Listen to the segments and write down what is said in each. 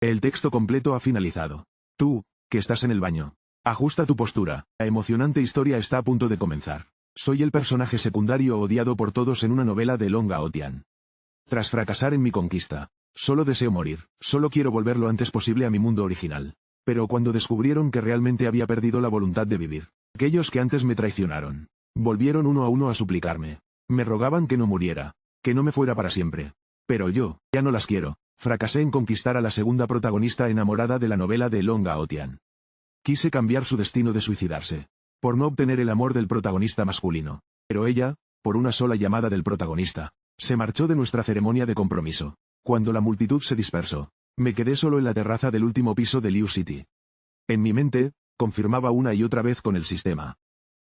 El texto completo ha finalizado. Tú, que estás en el baño. Ajusta tu postura. La emocionante historia está a punto de comenzar. Soy el personaje secundario odiado por todos en una novela de Long Gaotian. Tras fracasar en mi conquista, solo deseo morir, solo quiero volver lo antes posible a mi mundo original. Pero cuando descubrieron que realmente había perdido la voluntad de vivir, aquellos que antes me traicionaron, volvieron uno a uno a suplicarme. Me rogaban que no muriera, que no me fuera para siempre. Pero yo, ya no las quiero. Fracasé en conquistar a la segunda protagonista enamorada de la novela de Long Gaotian. Quise cambiar su destino de suicidarse, por no obtener el amor del protagonista masculino. Pero ella, por una sola llamada del protagonista, se marchó de nuestra ceremonia de compromiso. Cuando la multitud se dispersó, me quedé solo en la terraza del último piso de Liu City. En mi mente, confirmaba una y otra vez con el sistema.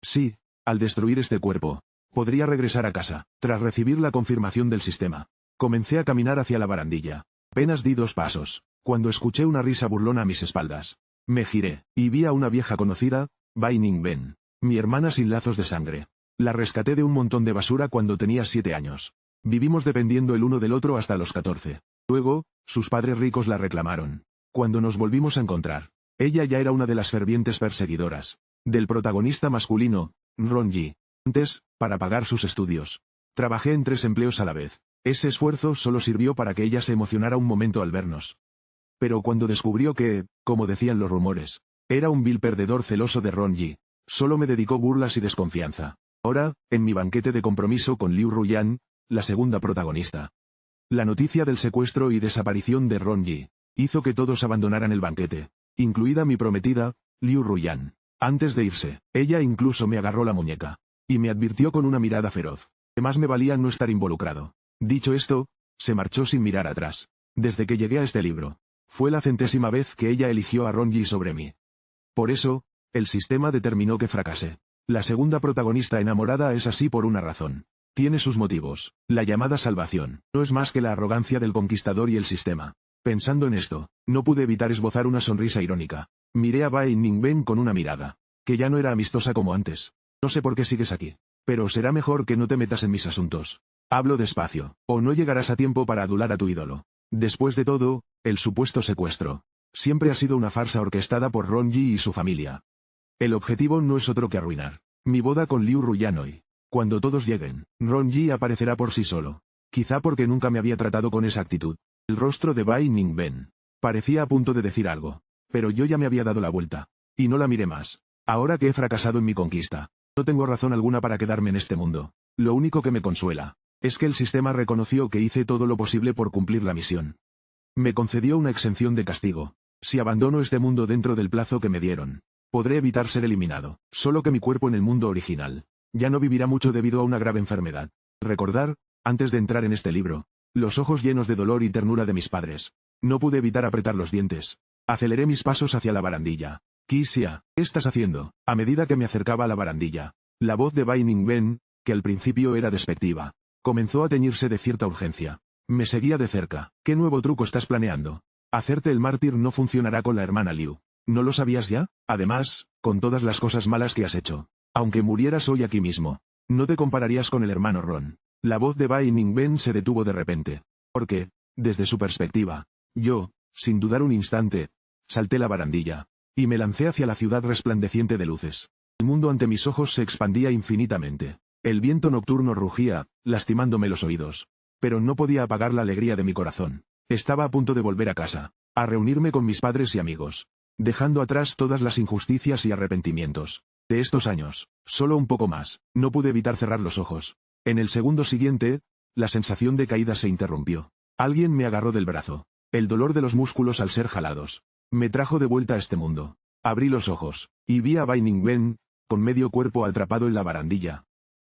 Sí, al destruir este cuerpo, podría regresar a casa. Tras recibir la confirmación del sistema, comencé a caminar hacia la barandilla. Apenas di 2 pasos, cuando escuché una risa burlona a mis espaldas. Me giré, y vi a una vieja conocida, Bai Ningben, mi hermana sin lazos de sangre. La rescaté de un montón de basura cuando tenía 7 años. Vivimos dependiendo el uno del otro hasta los 14. Luego, sus padres ricos la reclamaron. Cuando nos volvimos a encontrar, ella ya era una de las fervientes perseguidoras del protagonista masculino, Ron Ji. Antes, para pagar sus estudios, trabajé en 3 empleos a la vez. Ese esfuerzo solo sirvió para que ella se emocionara un momento al vernos. Pero cuando descubrió que, como decían los rumores, era un vil perdedor celoso de Ron Ji, solo me dedicó burlas y desconfianza. Ahora, en mi banquete de compromiso con Liu Ruyan, la segunda protagonista. La noticia del secuestro y desaparición de Ron Ji hizo que todos abandonaran el banquete, incluida mi prometida, Liu Ruyan. Antes de irse, ella incluso me agarró la muñeca, y me advirtió con una mirada feroz, que más me valía no estar involucrado. Dicho esto, se marchó sin mirar atrás. Desde que llegué a este libro, fue la 100ª vez que ella eligió a Ron Ji sobre mí. Por eso, el sistema determinó que fracasé. La segunda protagonista enamorada es así por una razón. Tiene sus motivos. La llamada salvación no es más que la arrogancia del conquistador y el sistema. Pensando en esto, no pude evitar esbozar una sonrisa irónica. Miré a Bai Ningben con una mirada, que ya no era amistosa como antes. No sé por qué sigues aquí, pero será mejor que no te metas en mis asuntos. Hablo despacio, o no llegarás a tiempo para adular a tu ídolo. Después de todo, el supuesto secuestro siempre ha sido una farsa orquestada por Ron Ji y su familia. El objetivo no es otro que arruinar mi boda con Liu Ruyan hoy. Cuando todos lleguen, Ron Ji aparecerá por sí solo. Quizá porque nunca me había tratado con esa actitud. El rostro de Bai Ningben parecía a punto de decir algo, pero yo ya me había dado la vuelta, y no la miré más. Ahora que he fracasado en mi conquista, no tengo razón alguna para quedarme en este mundo. Lo único que me consuela es que el sistema reconoció que hice todo lo posible por cumplir la misión. Me concedió una exención de castigo. Si abandono este mundo dentro del plazo que me dieron, podré evitar ser eliminado. Solo que mi cuerpo en el mundo original ya no vivirá mucho debido a una grave enfermedad. Recordar, antes de entrar en este libro, los ojos llenos de dolor y ternura de mis padres. No pude evitar apretar los dientes. Aceleré mis pasos hacia la barandilla. Kisia, ¿qué estás haciendo? A medida que me acercaba a la barandilla, la voz de Bai Ningben, que al principio era despectiva, comenzó a teñirse de cierta urgencia. Me seguía de cerca. ¿Qué nuevo truco estás planeando? Hacerte el mártir no funcionará con la hermana Liu. ¿No lo sabías ya? Además, con todas las cosas malas que has hecho, aunque murieras hoy aquí mismo, no te compararías con el hermano Ron. La voz de Bai Ningben se detuvo de repente. Porque, desde su perspectiva, yo, sin dudar un instante, salté la barandilla, y me lancé hacia la ciudad resplandeciente de luces. El mundo ante mis ojos se expandía infinitamente. El viento nocturno rugía, lastimándome los oídos. Pero no podía apagar la alegría de mi corazón. Estaba a punto de volver a casa, a reunirme con mis padres y amigos, dejando atrás todas las injusticias y arrepentimientos de estos años. Solo un poco más. No pude evitar cerrar los ojos. En el segundo siguiente, la sensación de caída se interrumpió. Alguien me agarró del brazo. El dolor de los músculos al ser jalados me trajo de vuelta a este mundo. Abrí los ojos, y vi a Bai Ningben, con medio cuerpo atrapado en la barandilla,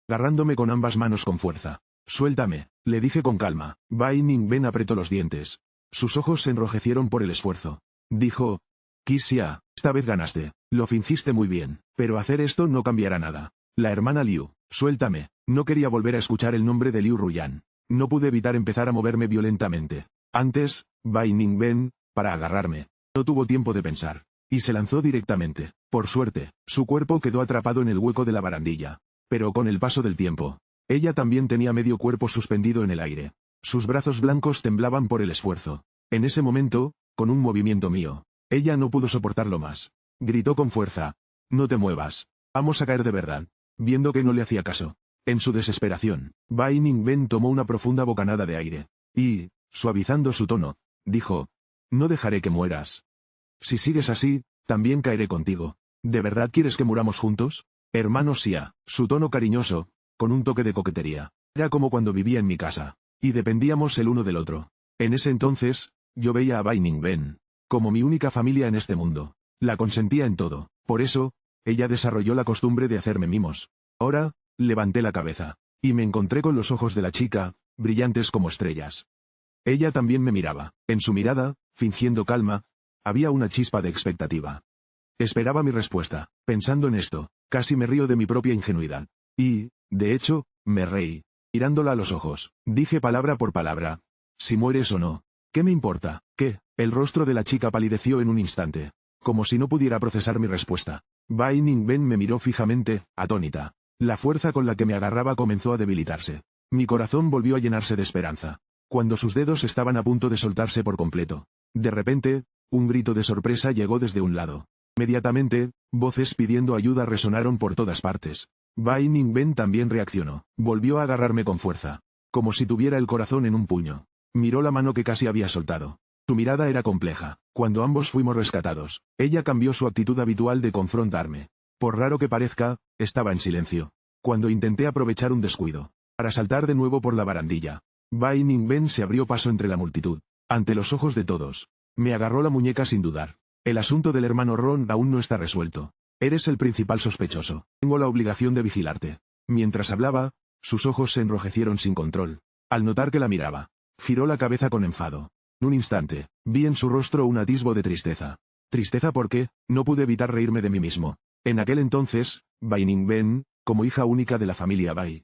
agarrándome con ambas manos con fuerza. Suéltame, le dije con calma. Bai Ningben apretó los dientes. Sus ojos se enrojecieron por el esfuerzo. Dijo: Kisia, esta vez ganaste. Lo fingiste muy bien, pero hacer esto no cambiará nada. La hermana Liu, suéltame. No quería volver a escuchar el nombre de Liu Ruyan. No pude evitar empezar a moverme violentamente. Antes, Bai Ningben, para agarrarme, no tuvo tiempo de pensar, y se lanzó directamente. Por suerte, su cuerpo quedó atrapado en el hueco de la barandilla. Pero con el paso del tiempo, ella también tenía medio cuerpo suspendido en el aire. Sus brazos blancos temblaban por el esfuerzo. En ese momento, con un movimiento mío. Ella no pudo soportarlo más. Gritó con fuerza. No te muevas. Vamos a caer de verdad. Viendo que no le hacía caso. En su desesperación, Bai Ningben tomó una profunda bocanada de aire. Y, suavizando su tono, dijo. No dejaré que mueras. Si sigues así, también caeré contigo. ¿De verdad quieres que muramos juntos? Hermano Xia, su tono cariñoso, con un toque de coquetería. Era como cuando vivía en mi casa. Y dependíamos el uno del otro. En ese entonces, yo veía a Bai Ningben como mi única familia en este mundo. La consentía en todo. Por eso, ella desarrolló la costumbre de hacerme mimos. Ahora, levanté la cabeza. Y me encontré con los ojos de la chica, brillantes como estrellas. Ella también me miraba. En su mirada, fingiendo calma, había una chispa de expectativa. Esperaba mi respuesta. Pensando en esto, casi me río de mi propia ingenuidad. Y, de hecho, me reí. Mirándola a los ojos, dije palabra por palabra. Si mueres o no. ¿Qué me importa? ¿Qué? El rostro de la chica palideció en un instante. Como si no pudiera procesar mi respuesta. Bai Ningben me miró fijamente, atónita. La fuerza con la que me agarraba comenzó a debilitarse. Mi corazón volvió a llenarse de esperanza. Cuando sus dedos estaban a punto de soltarse por completo. De repente, un grito de sorpresa llegó desde un lado. Inmediatamente, voces pidiendo ayuda resonaron por todas partes. Bai Ningben también reaccionó. Volvió a agarrarme con fuerza. Como si tuviera el corazón en un puño. Miró la mano que casi había soltado. Su mirada era compleja. Cuando ambos fuimos rescatados, ella cambió su actitud habitual de confrontarme. Por raro que parezca, estaba en silencio. Cuando intenté aprovechar un descuido, para saltar de nuevo por la barandilla, Bai Ningben se abrió paso entre la multitud. Ante los ojos de todos, me agarró la muñeca sin dudar. El asunto del hermano Ron aún no está resuelto. Eres el principal sospechoso. Tengo la obligación de vigilarte. Mientras hablaba, sus ojos se enrojecieron sin control. Al notar que la miraba, giró la cabeza con enfado. En un instante, vi en su rostro un atisbo de tristeza. Tristeza porque, no pude evitar reírme de mí mismo. En aquel entonces, Bai Ningben, como hija única de la familia Bai,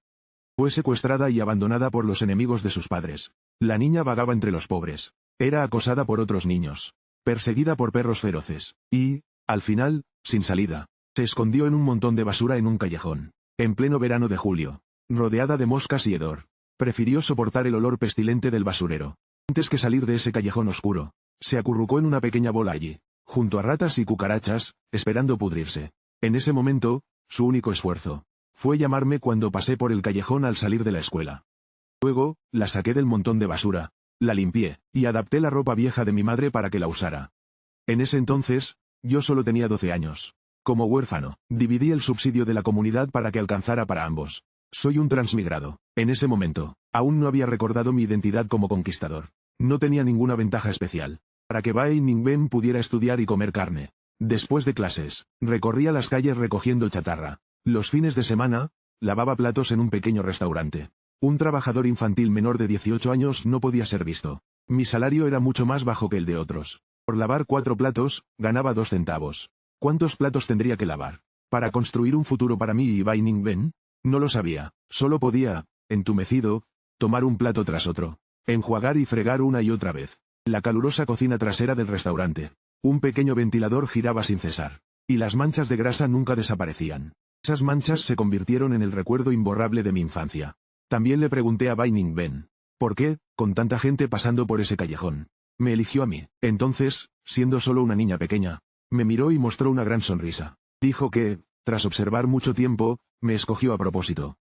fue secuestrada y abandonada por los enemigos de sus padres. La niña vagaba entre los pobres. Era acosada por otros niños. Perseguida por perros feroces. Y, al final, sin salida, se escondió en un montón de basura en un callejón. En pleno verano de julio, rodeada de moscas y hedor. Prefirió soportar el olor pestilente del basurero. Antes que salir de ese callejón oscuro, se acurrucó en una pequeña bola allí, junto a ratas y cucarachas, esperando pudrirse. En ese momento, su único esfuerzo fue llamarme cuando pasé por el callejón al salir de la escuela. Luego, la saqué del montón de basura, la limpié, y adapté la ropa vieja de mi madre para que la usara. En ese entonces, yo solo tenía 12 años. Como huérfano, dividí el subsidio de la comunidad para que alcanzara para ambos. Soy un transmigrado. En ese momento, aún no había recordado mi identidad como conquistador. No tenía ninguna ventaja especial. Para que Bai Ningben pudiera estudiar y comer carne. Después de clases, recorría las calles recogiendo chatarra. Los fines de semana, lavaba platos en un pequeño restaurante. Un trabajador infantil menor de 18 años no podía ser visto. Mi salario era mucho más bajo que el de otros. Por lavar 4 platos, ganaba 2 centavos. ¿Cuántos platos tendría que lavar? ¿Para construir un futuro para mí y Bai Ningben? No lo sabía. Solo podía, entumecido, tomar un plato tras otro. Enjuagar y fregar una y otra vez. La calurosa cocina trasera del restaurante. Un pequeño ventilador giraba sin cesar. Y las manchas de grasa nunca desaparecían. Esas manchas se convirtieron en el recuerdo imborrable de mi infancia. También le pregunté a Bai Ningben. ¿Por qué, con tanta gente pasando por ese callejón, me eligió a mí? Entonces, siendo solo una niña pequeña, me miró y mostró una gran sonrisa. Dijo que, tras observar mucho tiempo, me escogió a propósito.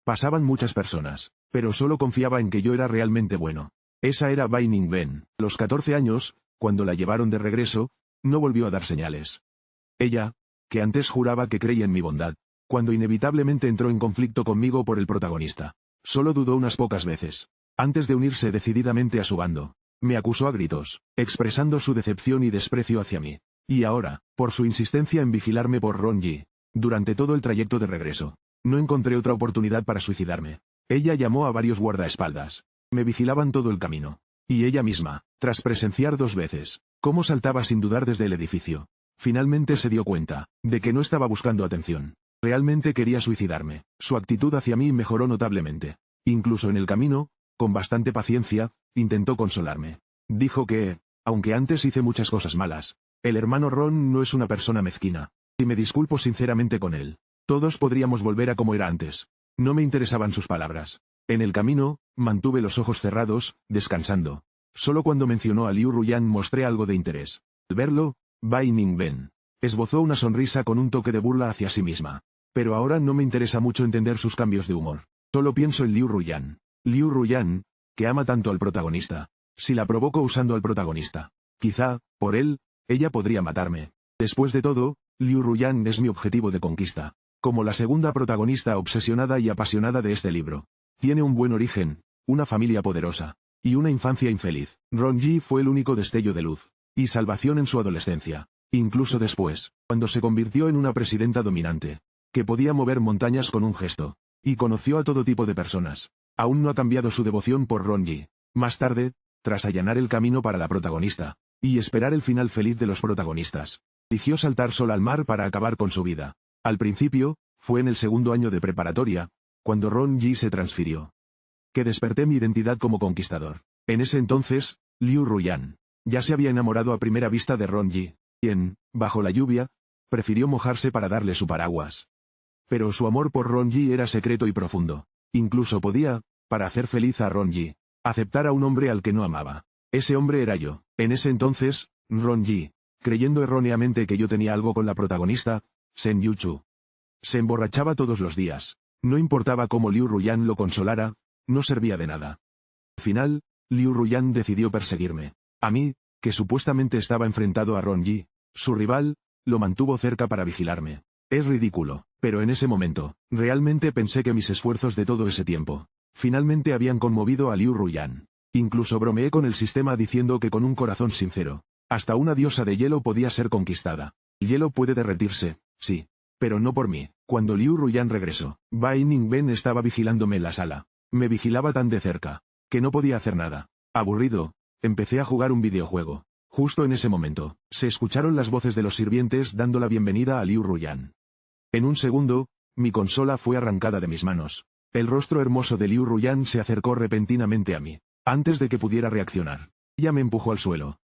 Pasaban muchas personas, pero solo confiaba en que yo era realmente bueno. Esa era Bai Ningben. A los 14 años, cuando la llevaron de regreso, no volvió a dar señales. Ella, que antes juraba que creía en mi bondad, cuando inevitablemente entró en conflicto conmigo por el protagonista, solo dudó unas pocas veces, antes de unirse decididamente a su bando. Me acusó a gritos, expresando su decepción y desprecio hacia mí. Y ahora, por su insistencia en vigilarme por Ron Yi, durante todo el trayecto de regreso, no encontré otra oportunidad para suicidarme. Ella llamó a varios guardaespaldas. Me vigilaban todo el camino. Y ella misma, tras presenciar 2 veces, cómo saltaba sin dudar desde el edificio, finalmente se dio cuenta, de que no estaba buscando atención. Realmente quería suicidarme. Su actitud hacia mí mejoró notablemente. Incluso en el camino, con bastante paciencia, intentó consolarme. Dijo que, aunque antes hice muchas cosas malas, el hermano Ron no es una persona mezquina. Y me disculpo sinceramente con él. Todos podríamos volver a como era antes. No me interesaban sus palabras. En el camino, mantuve los ojos cerrados, descansando. Solo cuando mencionó a Liu Ruyan mostré algo de interés. Al verlo, Bai Ningben esbozó una sonrisa con un toque de burla hacia sí misma. Pero ahora no me interesa mucho entender sus cambios de humor. Solo pienso en Liu Ruyan. Liu Ruyan, que ama tanto al protagonista. Si la provoco usando al protagonista, quizá, por él, ella podría matarme. Después de todo, Liu Ruyan es mi objetivo de conquista. Como la segunda protagonista obsesionada y apasionada de este libro. Tiene un buen origen, una familia poderosa, y una infancia infeliz. Ronji fue el único destello de luz y salvación en su adolescencia. Incluso después, cuando se convirtió en una presidenta dominante, que podía mover montañas con un gesto, y conoció a todo tipo de personas. Aún no ha cambiado su devoción por Ronji. Más tarde, tras allanar el camino para la protagonista, y esperar el final feliz de los protagonistas, eligió saltar sola al mar para acabar con su vida. Al principio, fue en el segundo año de preparatoria, cuando Ronji se transfirió, que desperté mi identidad como conquistador. En ese entonces, Liu Ruyan ya se había enamorado a primera vista de Ronji, quien, bajo la lluvia, prefirió mojarse para darle su paraguas. Pero su amor por Ronji era secreto y profundo. Incluso podía, para hacer feliz a Ronji, aceptar a un hombre al que no amaba. Ese hombre era yo. En ese entonces, Ronji, creyendo erróneamente que yo tenía algo con la protagonista, Sen Yuchu, se emborrachaba todos los días. No importaba cómo Liu Ruyan lo consolara, no servía de nada. Al final, Liu Ruyan decidió perseguirme. A mí, que supuestamente estaba enfrentado a Ronji, su rival, lo mantuvo cerca para vigilarme. Es ridículo, pero en ese momento, realmente pensé que mis esfuerzos de todo ese tiempo, finalmente habían conmovido a Liu Ruyan. Incluso bromeé con el sistema diciendo que con un corazón sincero, hasta una diosa de hielo podía ser conquistada. El hielo puede derretirse, sí. Pero no por mí. Cuando Liu Ruyan regresó, Bai Ningben estaba vigilándome en la sala. Me vigilaba tan de cerca, que no podía hacer nada. Aburrido, empecé a jugar un videojuego. Justo en ese momento, se escucharon las voces de los sirvientes dando la bienvenida a Liu Ruyan. En un segundo, mi consola fue arrancada de mis manos. El rostro hermoso de Liu Ruyan se acercó repentinamente a mí. Antes de que pudiera reaccionar, ella me empujó al suelo.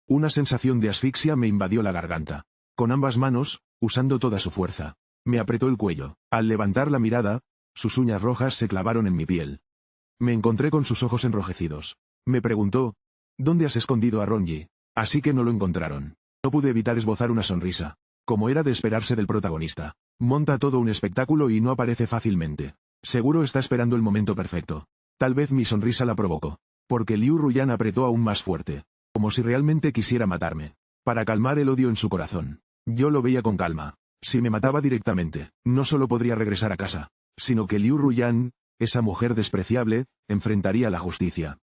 Una sensación de asfixia me invadió la garganta. Con ambas manos, usando toda su fuerza, me apretó el cuello. Al levantar la mirada, sus uñas rojas se clavaron en mi piel. Me encontré con sus ojos enrojecidos. Me preguntó, ¿dónde has escondido a Ronji? Así que no lo encontraron. No pude evitar esbozar una sonrisa. Como era de esperarse del protagonista. Monta todo un espectáculo y no aparece fácilmente. Seguro está esperando el momento perfecto. Tal vez mi sonrisa la provocó. Porque Liu Ruyan apretó aún más fuerte. Como si realmente quisiera matarme. Para calmar el odio en su corazón. Yo lo veía con calma. Si me mataba directamente, no solo podría regresar a casa, sino que Liu Ruyan, esa mujer despreciable, enfrentaría la justicia.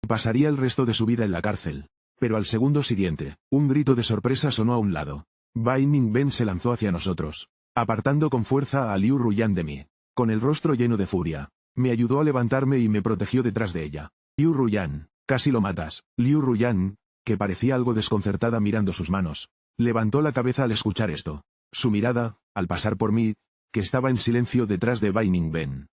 Pasaría el resto de su vida en la cárcel. Pero al segundo siguiente, un grito de sorpresa sonó a un lado. Bai Ningben se lanzó hacia nosotros, apartando con fuerza a Liu Ruyan de mí. Con el rostro lleno de furia, me ayudó a levantarme y me protegió detrás de ella. Liu Ruyan, casi lo matas. Liu Ruyan, que parecía algo desconcertada mirando sus manos, levantó la cabeza al escuchar esto. Su mirada, al pasar por mí, que estaba en silencio detrás de Bai Ningben,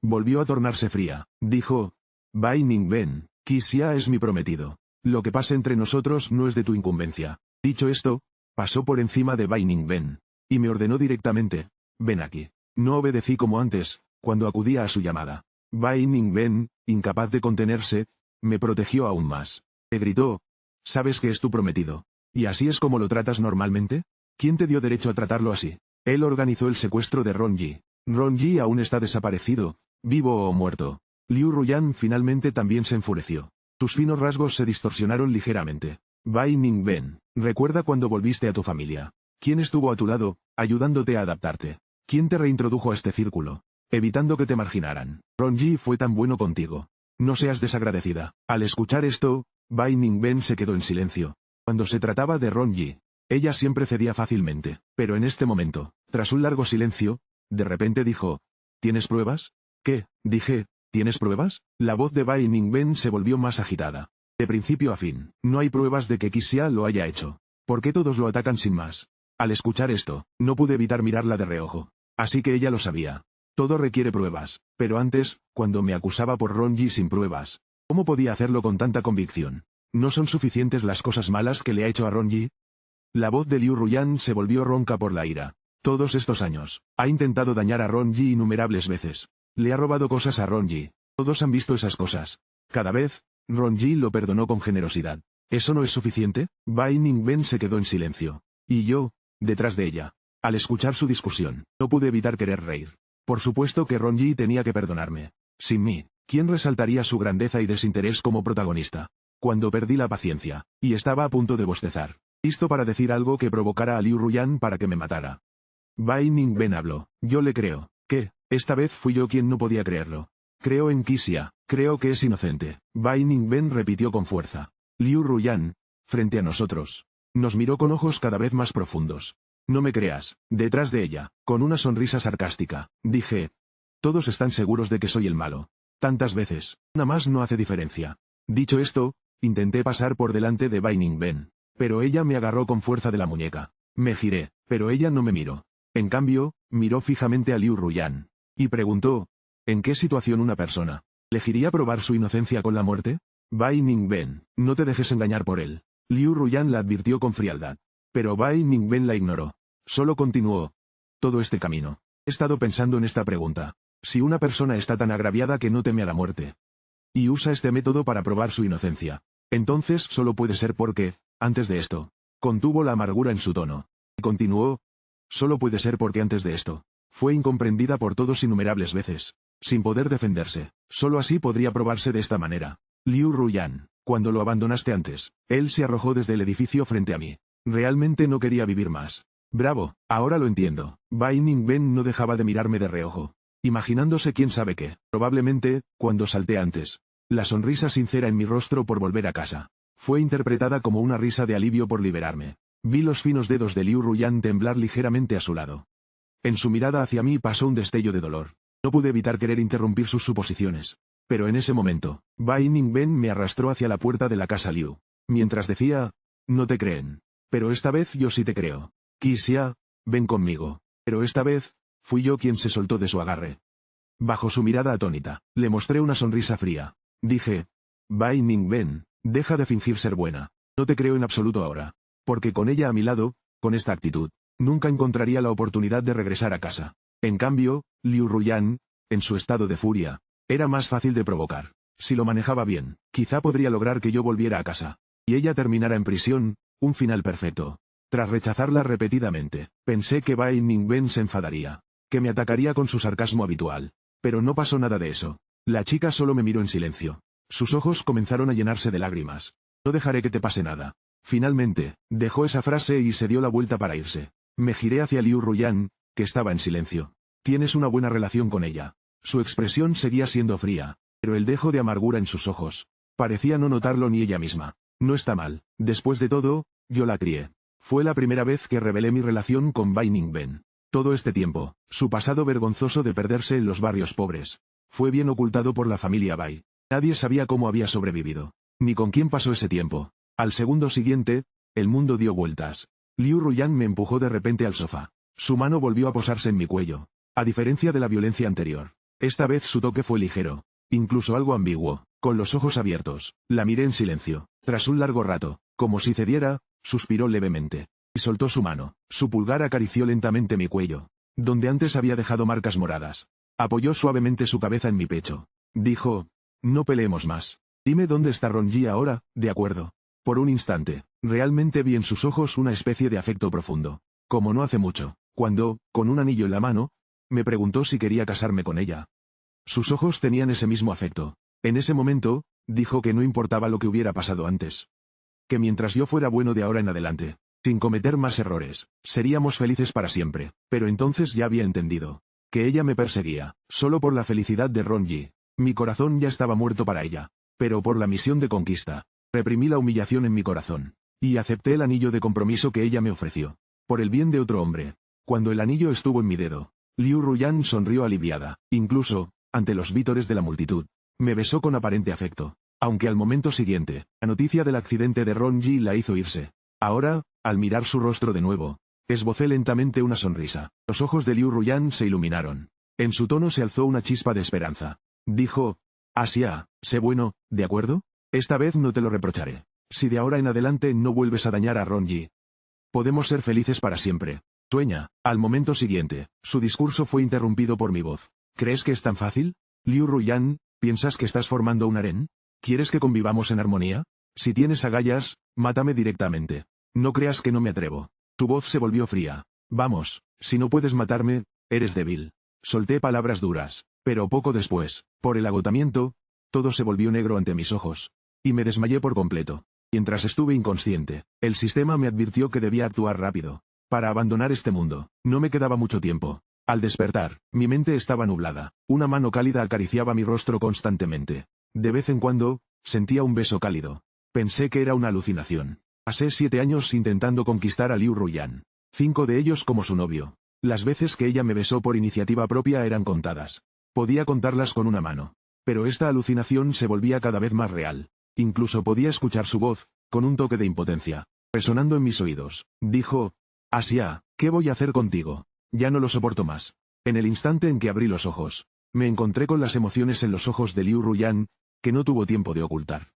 volvió a tornarse fría. Dijo, Bai Ningben, Qixia es mi prometido. Lo que pase entre nosotros no es de tu incumbencia. Dicho esto, pasó por encima de Bai Ningben, y me ordenó directamente, ven aquí. No obedecí como antes, cuando acudía a su llamada. Bai Ningben, incapaz de contenerse, me protegió aún más. Me gritó, ¿sabes que es tu prometido? ¿Y así es como lo tratas normalmente? ¿Quién te dio derecho a tratarlo así? Él organizó el secuestro de Ronji. Ronji aún está desaparecido, vivo o muerto. Liu Ruyan finalmente también se enfureció. Sus finos rasgos se distorsionaron ligeramente. Bai Ningben, recuerda cuando volviste a tu familia. ¿Quién estuvo a tu lado, ayudándote a adaptarte? ¿Quién te reintrodujo a este círculo, evitando que te marginaran? Ronji fue tan bueno contigo. No seas desagradecida. Al escuchar esto, Bai Ningben se quedó en silencio. Cuando se trataba de Ronji, ella siempre cedía fácilmente. Pero en este momento, tras un largo silencio, de repente dijo, ¿tienes pruebas? ¿Qué? Dije, ¿tienes pruebas? La voz de Bai Ningben se volvió más agitada. De principio a fin, no hay pruebas de que Qixia lo haya hecho. ¿Por qué todos lo atacan sin más? Al escuchar esto, no pude evitar mirarla de reojo. Así que ella lo sabía. Todo requiere pruebas. Pero antes, cuando me acusaba por Ronji sin pruebas, ¿cómo podía hacerlo con tanta convicción? ¿No son suficientes las cosas malas que le ha hecho a Ronji? La voz de Liu Ruyan se volvió ronca por la ira. Todos estos años, ha intentado dañar a Ronji innumerables veces. Le ha robado cosas a Ronji. Todos han visto esas cosas. Cada vez, Ron Ji lo perdonó con generosidad. ¿Eso no es suficiente? Bai Ningben se quedó en silencio. Y yo, detrás de ella. Al escuchar su discusión, no pude evitar querer reír. Por supuesto que Ron Ji tenía que perdonarme. Sin mí, ¿quién resaltaría su grandeza y desinterés como protagonista? Cuando perdí la paciencia, y estaba a punto de bostezar, listo para decir algo que provocara a Liu Ruyan para que me matara. Bai Ningben habló. Yo le creo. ¿Qué? Esta vez fui yo quien no podía creerlo. Creo en Qixia, creo que es inocente. Bai Ningben repitió con fuerza. Liu Ruyan, frente a nosotros, nos miró con ojos cada vez más profundos. No me creas, detrás de ella, con una sonrisa sarcástica, dije. Todos están seguros de que soy el malo. Tantas veces, una más no hace diferencia. Dicho esto, intenté pasar por delante de Bai Ningben, pero ella me agarró con fuerza de la muñeca. Me giré, pero ella no me miró. En cambio, miró fijamente a Liu Ruyan, y preguntó, ¿en qué situación una persona elegiría probar su inocencia con la muerte? Bai Ningben, no te dejes engañar por él. Liu Ruyan la advirtió con frialdad. Pero Bai Ningben la ignoró. Solo continuó. Todo este camino. He estado pensando en esta pregunta. Si una persona está tan agraviada que no teme a la muerte, y usa este método para probar su inocencia, entonces solo puede ser porque, antes de esto, contuvo la amargura en su tono. Y continuó. Solo puede ser porque antes de esto, fue incomprendida por todos innumerables veces, sin poder defenderse. Solo así podría probarse de esta manera. Liu Ruyan, cuando lo abandonaste antes, él se arrojó desde el edificio frente a mí. Realmente no quería vivir más. Bravo, ahora lo entiendo. Bai Ningben no dejaba de mirarme de reojo, imaginándose quién sabe qué. Probablemente, cuando salté antes, la sonrisa sincera en mi rostro por volver a casa, fue interpretada como una risa de alivio por liberarme. Vi los finos dedos de Liu Ruyan temblar ligeramente a su lado. En su mirada hacia mí pasó un destello de dolor. No pude evitar querer interrumpir sus suposiciones. Pero en ese momento, Bai Ningben me arrastró hacia la puerta de la casa Liu. Mientras decía, no te creen. Pero esta vez yo sí te creo. Qixia, ven conmigo. Pero esta vez, fui yo quien se soltó de su agarre. Bajo su mirada atónita, le mostré una sonrisa fría. Dije, Bai Ningben, deja de fingir ser buena. No te creo en absoluto ahora. Porque con ella a mi lado, con esta actitud, nunca encontraría la oportunidad de regresar a casa. En cambio, Liu Ruyan, en su estado de furia, era más fácil de provocar. Si lo manejaba bien, quizá podría lograr que yo volviera a casa. Y ella terminara en prisión, un final perfecto. Tras rechazarla repetidamente, pensé que Bai Ningben se enfadaría, que me atacaría con su sarcasmo habitual. Pero no pasó nada de eso. La chica solo me miró en silencio. Sus ojos comenzaron a llenarse de lágrimas. No dejaré que te pase nada. Finalmente, dejó esa frase y se dio la vuelta para irse. Me giré hacia Liu Ruyan, que estaba en silencio. Tienes una buena relación con ella. Su expresión seguía siendo fría, pero el dejo de amargura en sus ojos parecía no notarlo ni ella misma. No está mal. Después de todo, yo la crié. Fue la primera vez que revelé mi relación con Bai Ningben. Todo este tiempo, su pasado vergonzoso de perderse en los barrios pobres, fue bien ocultado por la familia Bai. Nadie sabía cómo había sobrevivido, ni con quién pasó ese tiempo. Al segundo siguiente, el mundo dio vueltas. Liu Ruyan me empujó de repente al sofá. Su mano volvió a posarse en mi cuello. A diferencia de la violencia anterior, esta vez su toque fue ligero, incluso algo ambiguo. Con los ojos abiertos, la miré en silencio. Tras un largo rato, como si cediera, suspiró levemente, y soltó su mano. Su pulgar acarició lentamente mi cuello, donde antes había dejado marcas moradas. Apoyó suavemente su cabeza en mi pecho. Dijo, no peleemos más. Dime dónde está Ron Ji ahora, de acuerdo. Por un instante, realmente vi en sus ojos una especie de afecto profundo. Como no hace mucho, cuando, con un anillo en la mano, me preguntó si quería casarme con ella. Sus ojos tenían ese mismo afecto. En ese momento, dijo que no importaba lo que hubiera pasado antes. Que mientras yo fuera bueno de ahora en adelante, sin cometer más errores, seríamos felices para siempre. Pero entonces ya había entendido que ella me perseguía, solo por la felicidad de Ron Ji. Mi corazón ya estaba muerto para ella. Pero por la misión de conquista, reprimí la humillación en mi corazón, y acepté el anillo de compromiso que ella me ofreció. Por el bien de otro hombre. Cuando el anillo estuvo en mi dedo, Liu Ruyan sonrió aliviada. Incluso, ante los vítores de la multitud, me besó con aparente afecto. Aunque al momento siguiente, la noticia del accidente de Ron Ji la hizo irse. Ahora, al mirar su rostro de nuevo, esbocé lentamente una sonrisa. Los ojos de Liu Ruyan se iluminaron. En su tono se alzó una chispa de esperanza. Dijo, Asia, sé bueno, ¿de acuerdo? Esta vez no te lo reprocharé. Si de ahora en adelante no vuelves a dañar a Ron Ji, podemos ser felices para siempre. Sueña. Al momento siguiente, su discurso fue interrumpido por mi voz. ¿Crees que es tan fácil? Liu Ruyan, ¿piensas que estás formando un harén? ¿Quieres que convivamos en armonía? Si tienes agallas, mátame directamente. No creas que no me atrevo. Su voz se volvió fría. Vamos, si no puedes matarme, eres débil. Solté palabras duras, pero poco después, por el agotamiento, todo se volvió negro ante mis ojos. Y me desmayé por completo. Mientras estuve inconsciente, el sistema me advirtió que debía actuar rápido. Para abandonar este mundo, no me quedaba mucho tiempo. Al despertar, mi mente estaba nublada. Una mano cálida acariciaba mi rostro constantemente. De vez en cuando, sentía un beso cálido. Pensé que era una alucinación. Pasé 7 años intentando conquistar a Liu Ruyan. 5 de ellos como su novio. Las veces que ella me besó por iniciativa propia eran contadas. Podía contarlas con una mano. Pero esta alucinación se volvía cada vez más real. Incluso podía escuchar su voz, con un toque de impotencia, resonando en mis oídos. Dijo: Asia, ¿qué voy a hacer contigo? Ya no lo soporto más. En el instante en que abrí los ojos, me encontré con las emociones en los ojos de Liu Ruyan, que no tuvo tiempo de ocultar.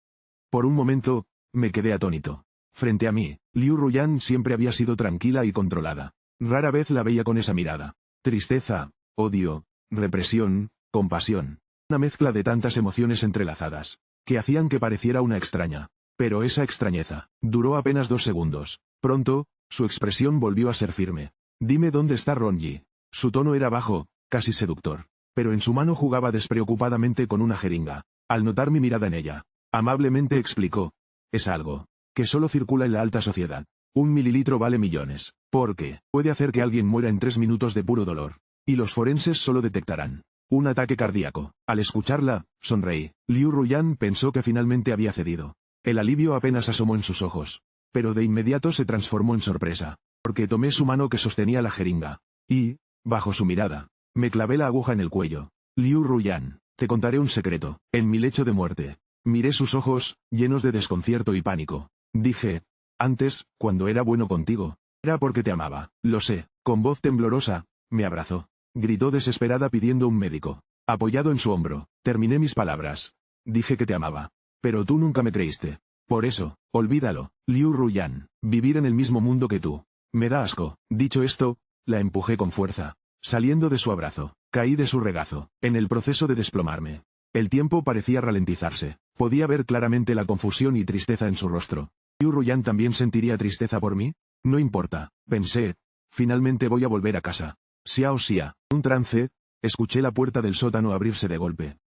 Por un momento, me quedé atónito. Frente a mí, Liu Ruyan siempre había sido tranquila y controlada. Rara vez la veía con esa mirada. Tristeza, odio, represión, compasión. Una mezcla de tantas emociones entrelazadas, que hacían que pareciera una extraña. Pero esa extrañeza duró apenas 2 segundos. Pronto, su expresión volvió a ser firme. Dime dónde está Ronji. Su tono era bajo, casi seductor. Pero en su mano jugaba despreocupadamente con una jeringa. Al notar mi mirada en ella, amablemente explicó: es algo que solo circula en la alta sociedad. 1 mililitro vale millones, porque puede hacer que alguien muera en 3 minutos de puro dolor. Y los forenses solo detectarán un ataque cardíaco. Al escucharla, sonreí. Liu Ruyan pensó que finalmente había cedido. El alivio apenas asomó en sus ojos. Pero de inmediato se transformó en sorpresa, porque tomé su mano que sostenía la jeringa. Y, bajo su mirada, me clavé la aguja en el cuello. Liu Ruyan, te contaré un secreto. En mi lecho de muerte, miré sus ojos, llenos de desconcierto y pánico. Dije: antes, cuando era bueno contigo, era porque te amaba. Lo sé. Con voz temblorosa, me abrazó. Gritó desesperada pidiendo un médico. Apoyado en su hombro, terminé mis palabras. Dije que te amaba. Pero tú nunca me creíste. Por eso, olvídalo, Liu Ruyan. Vivir en el mismo mundo que tú me da asco. Dicho esto, la empujé con fuerza. Saliendo de su abrazo, caí de su regazo, en el proceso de desplomarme. El tiempo parecía ralentizarse. Podía ver claramente la confusión y tristeza en su rostro. ¿Liu Ruyan también sentiría tristeza por mí? No importa, pensé. Finalmente voy a volver a casa. Xiao Xia. Un trance, escuché la puerta del sótano abrirse de golpe.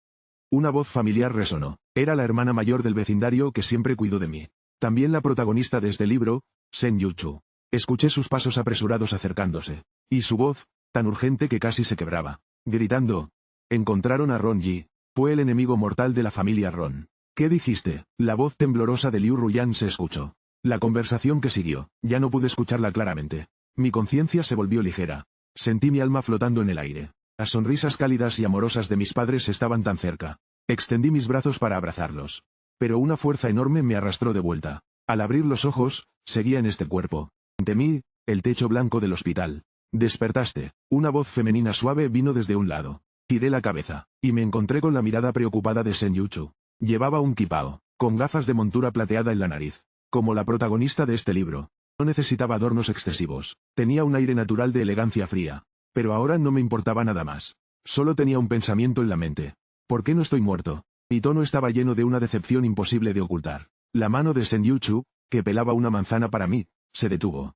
Una voz familiar resonó. Era la hermana mayor del vecindario que siempre cuidó de mí. También la protagonista de este libro, Sen Yuchu. Escuché sus pasos apresurados acercándose. Y su voz, tan urgente que casi se quebraba. Gritando: encontraron a Ronji. Fue el enemigo mortal de la familia Ron. ¿Qué dijiste? La voz temblorosa de Liu Ruyan se escuchó. La conversación que siguió, ya no pude escucharla claramente. Mi conciencia se volvió ligera. Sentí mi alma flotando en el aire. Las sonrisas cálidas y amorosas de mis padres estaban tan cerca. Extendí mis brazos para abrazarlos. Pero una fuerza enorme me arrastró de vuelta. Al abrir los ojos, seguía en este cuerpo. Ante mí, el techo blanco del hospital. Despertaste. Una voz femenina suave vino desde un lado. Giré la cabeza, y me encontré con la mirada preocupada de Sen Yuchu. Llevaba un kipao, con gafas de montura plateada en la nariz. Como la protagonista de este libro. No necesitaba adornos excesivos. Tenía un aire natural de elegancia fría. Pero ahora no me importaba nada más. Solo tenía un pensamiento en la mente. ¿Por qué no estoy muerto? Mi tono estaba lleno de una decepción imposible de ocultar. La mano de Sen Yuchu, que pelaba una manzana para mí, se detuvo.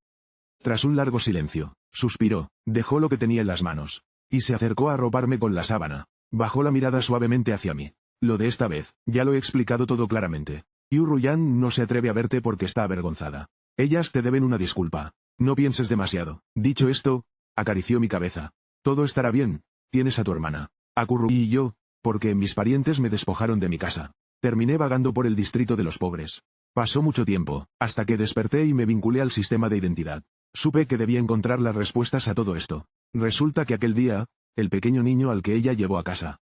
Tras un largo silencio, suspiró, dejó lo que tenía en las manos. Y se acercó a arroparme con la sábana. Bajó la mirada suavemente hacia mí. Lo de esta vez, ya lo he explicado todo claramente. Liu Ruyan no se atreve a verte porque está avergonzada. Ellas te deben una disculpa. No pienses demasiado. Dicho esto, acarició mi cabeza. Todo estará bien. Tienes a tu hermana, a Kurru y yo, porque mis parientes me despojaron de mi casa. Terminé vagando por el distrito de los pobres. Pasó mucho tiempo, hasta que desperté y me vinculé al sistema de identidad. Supe que debía encontrar las respuestas a todo esto. Resulta que aquel día, el pequeño niño al que ella llevó a casa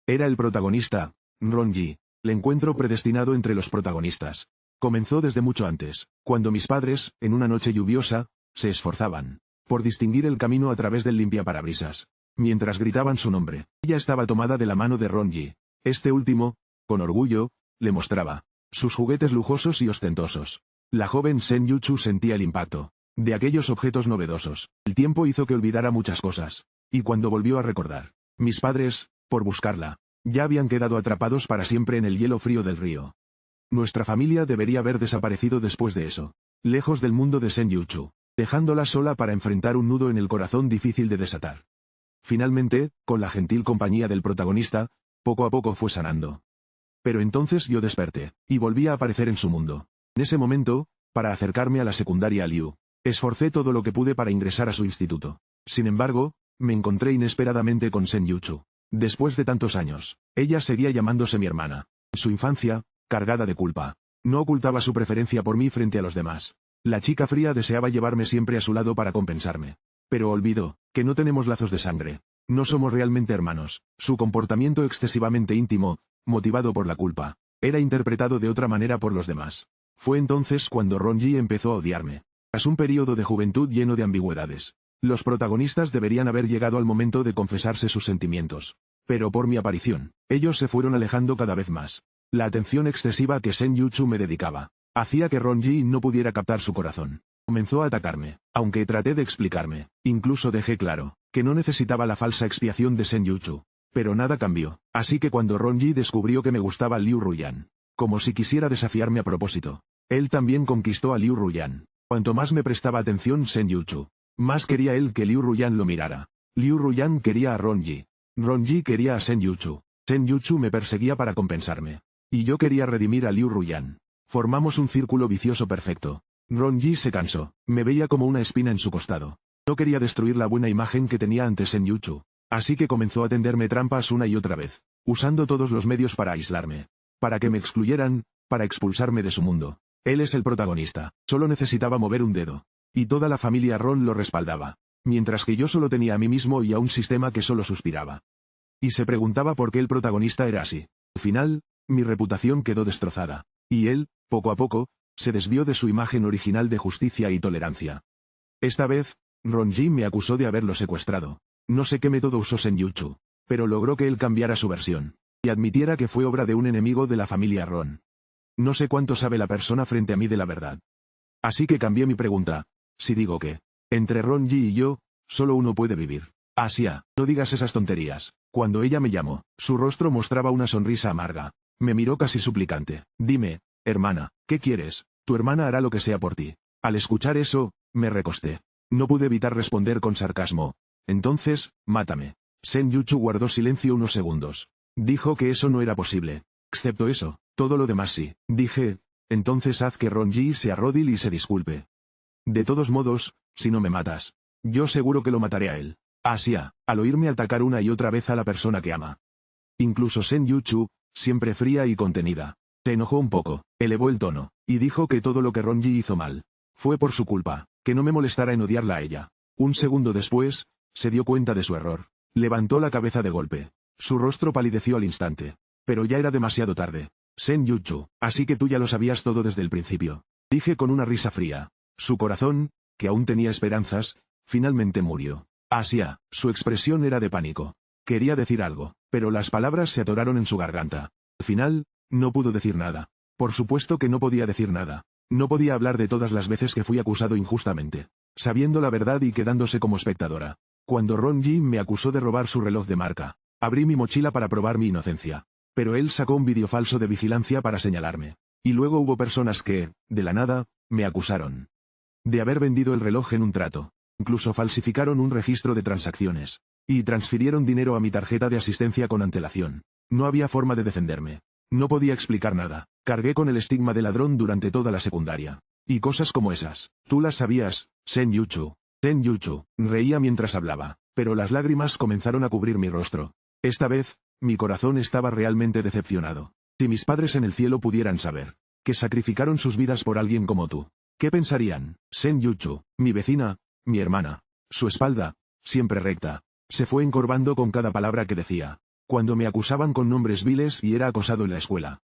era el protagonista, Ronji. El encuentro predestinado entre los protagonistas comenzó desde mucho antes, cuando mis padres, en una noche lluviosa, se esforzaban por distinguir el camino a través del limpiaparabrisas. Mientras gritaban su nombre, ella estaba tomada de la mano de Ronji. Este último, con orgullo, le mostraba sus juguetes lujosos y ostentosos. La joven Sen Yuchu sentía el impacto de aquellos objetos novedosos. El tiempo hizo que olvidara muchas cosas. Y cuando volvió a recordar, mis padres, por buscarla, Ya habían quedado atrapados para siempre en el hielo frío del río. Nuestra familia debería haber desaparecido después de eso, lejos del mundo de Senjuchu, dejándola sola para enfrentar un nudo en el corazón difícil de desatar. Finalmente, con la gentil compañía del protagonista, poco a poco fue sanando. Pero entonces yo desperté, y volví a aparecer en su mundo. En ese momento, para acercarme a la secundaria Liu, esforcé todo lo que pude para ingresar a su instituto. Sin embargo, me encontré inesperadamente con Senjuchu. Después de tantos años, ella seguía llamándose mi hermana. En su infancia, cargada de culpa, no ocultaba su preferencia por mí frente a los demás. La chica fría deseaba llevarme siempre a su lado para compensarme. Pero olvidó que no tenemos lazos de sangre. No somos realmente hermanos. Su comportamiento excesivamente íntimo, motivado por la culpa, era interpretado de otra manera por los demás. Fue entonces cuando Ronji empezó a odiarme. Tras un periodo de juventud lleno de ambigüedades, los protagonistas deberían haber llegado al momento de confesarse sus sentimientos. Pero por mi aparición, ellos se fueron alejando cada vez más. La atención excesiva que Senjuchu me dedicaba hacía que Ronji no pudiera captar su corazón. Comenzó a atacarme, aunque traté de explicarme. Incluso dejé claro que no necesitaba la falsa expiación de Senjuchu. Pero nada cambió, así que cuando Ronji descubrió que me gustaba Liu Ruyan, como si quisiera desafiarme a propósito, él también conquistó a Liu Ruyan. Cuanto más me prestaba atención Senjuchu, más quería él que Liu Ruyan lo mirara. Liu Ruyan quería a Ronji. Ronji quería a Senjuchu. Senjuchu me perseguía para compensarme. Y yo quería redimir a Liu Ruyan. Formamos un círculo vicioso perfecto. Ronji se cansó, me veía como una espina en su costado. No quería destruir la buena imagen que tenía ante Senjuchu. Así que comenzó a tenderme trampas una y otra vez, usando todos los medios para aislarme. Para que me excluyeran, para expulsarme de su mundo. Él es el protagonista, solo necesitaba mover un dedo. Y toda la familia Ron lo respaldaba. Mientras que yo solo tenía a mí mismo y a un sistema que solo suspiraba. Y se preguntaba por qué el protagonista era así. Al final, mi reputación quedó destrozada. Y él, poco a poco, se desvió de su imagen original de justicia y tolerancia. Esta vez, Ronji me acusó de haberlo secuestrado. No sé qué método usó Senjuchu, pero logró que él cambiara su versión, y admitiera que fue obra de un enemigo de la familia Ron. No sé cuánto sabe la persona frente a mí de la verdad. Así que cambié mi pregunta. Si digo que, entre Ronji y yo, solo uno puede vivir. Asia, no digas esas tonterías. Cuando ella me llamó, su rostro mostraba una sonrisa amarga. Me miró casi suplicante. Dime, hermana, ¿qué quieres? Tu hermana hará lo que sea por ti. Al escuchar eso, me recosté. No pude evitar responder con sarcasmo. Entonces, mátame. Senjuchu guardó silencio unos segundos. Dijo que eso no era posible. Excepto eso, todo lo demás sí. Dije, entonces haz que Ronji se arrodille y se disculpe. De todos modos, si no me matas, yo seguro que lo mataré a él. Asia, al oírme atacar una y otra vez a la persona que ama. Incluso Senjuchu, siempre fría y contenida, se enojó un poco, elevó el tono, y dijo que todo lo que Ronji hizo mal fue por su culpa, que no me molestara en odiarla a ella. Un segundo después, se dio cuenta de su error. Levantó la cabeza de golpe. Su rostro palideció al instante. Pero ya era demasiado tarde. Senjuchu, así que tú ya lo sabías todo desde el principio. Dije con una risa fría. Su corazón, que aún tenía esperanzas, finalmente murió. Asia, su expresión era de pánico. Quería decir algo, pero las palabras se atoraron en su garganta. Al final, no pudo decir nada. Por supuesto que no podía decir nada. No podía hablar de todas las veces que fui acusado injustamente, sabiendo la verdad y quedándose como espectadora. Cuando Ronji me acusó de robar su reloj de marca, abrí mi mochila para probar mi inocencia. Pero él sacó un vídeo falso de vigilancia para señalarme. Y luego hubo personas que, de la nada, me acusaron de haber vendido el reloj en un trato. Incluso falsificaron un registro de transacciones. Y transfirieron dinero a mi tarjeta de asistencia con antelación. No había forma de defenderme. No podía explicar nada. Cargué con el estigma de ladrón durante toda la secundaria. Y cosas como esas. Tú las sabías, Senjuchu. Senjuchu, reía mientras hablaba, pero las lágrimas comenzaron a cubrir mi rostro. Esta vez, mi corazón estaba realmente decepcionado. Si mis padres en el cielo pudieran saber que sacrificaron sus vidas por alguien como tú, ¿qué pensarían? Senjuchu, mi vecina, mi hermana. Su espalda, siempre recta, se fue encorvando con cada palabra que decía. Cuando me acusaban con nombres viles y era acosado en la escuela.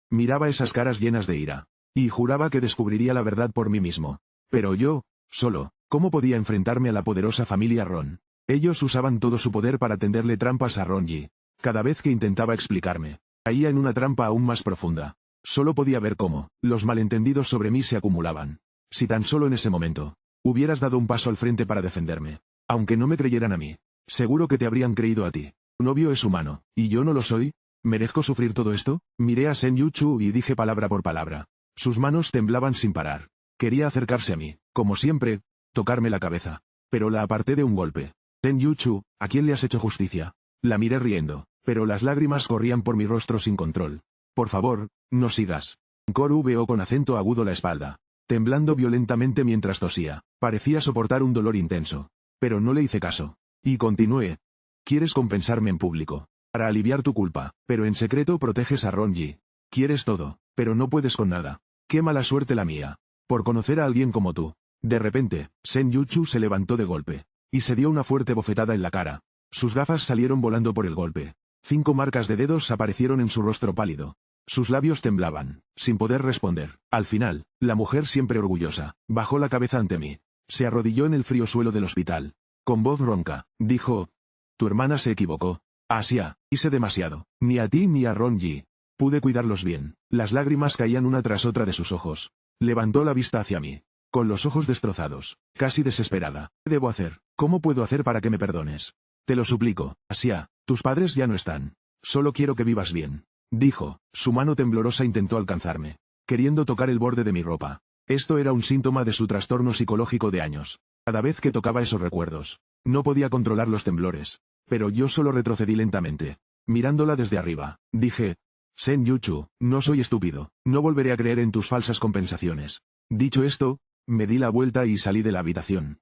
Miraba esas caras llenas de ira. Y juraba que descubriría la verdad por mí mismo. Pero yo, solo, ¿cómo podía enfrentarme a la poderosa familia Ron? Ellos usaban todo su poder para tenderle trampas a Ronji. Cada vez que intentaba explicarme, caía en una trampa aún más profunda. Solo podía ver cómo los malentendidos sobre mí se acumulaban. Si tan solo en ese momento hubieras dado un paso al frente para defenderme. Aunque no me creyeran a mí, seguro que te habrían creído a ti. Tu novio es humano, y yo no lo soy. ¿Merezco sufrir todo esto? Miré a Sen Yuchu y dije palabra por palabra. Sus manos temblaban sin parar. Quería acercarse a mí, como siempre, tocarme la cabeza. Pero la aparté de un golpe. Sen Yuchu, ¿a quién le has hecho justicia? La miré riendo, pero las lágrimas corrían por mi rostro sin control. Por favor, no sigas. Koru veó con acento agudo la espalda, temblando violentamente mientras tosía. Parecía soportar un dolor intenso. Pero no le hice caso. Y continué. Quieres compensarme en público, para aliviar tu culpa, pero en secreto proteges a Ronji. Quieres todo, pero no puedes con nada. Qué mala suerte la mía. Por conocer a alguien como tú. De repente, Sen Yuchu se levantó de golpe. Y se dio una fuerte bofetada en la cara. Sus gafas salieron volando por el golpe. 5 marcas de dedos aparecieron en su rostro pálido. Sus labios temblaban, sin poder responder. Al final, la mujer siempre orgullosa, bajó la cabeza ante mí. Se arrodilló en el frío suelo del hospital. Con voz ronca, dijo: tu hermana se equivocó. Asia, hice demasiado. Ni a ti ni a Ronji. Pude cuidarlos bien. Las lágrimas caían una tras otra de sus ojos. Levantó la vista hacia mí, con los ojos destrozados, casi desesperada. ¿Qué debo hacer? ¿Cómo puedo hacer para que me perdones? Te lo suplico, Asia, tus padres ya no están. Solo quiero que vivas bien. Dijo. Su mano temblorosa intentó alcanzarme, queriendo tocar el borde de mi ropa. Esto era un síntoma de su trastorno psicológico de años. Cada vez que tocaba esos recuerdos, no podía controlar los temblores. Pero yo solo retrocedí lentamente. Mirándola desde arriba, dije: Sen Yuchu, no soy estúpido, no volveré a creer en tus falsas compensaciones. Dicho esto, me di la vuelta y salí de la habitación.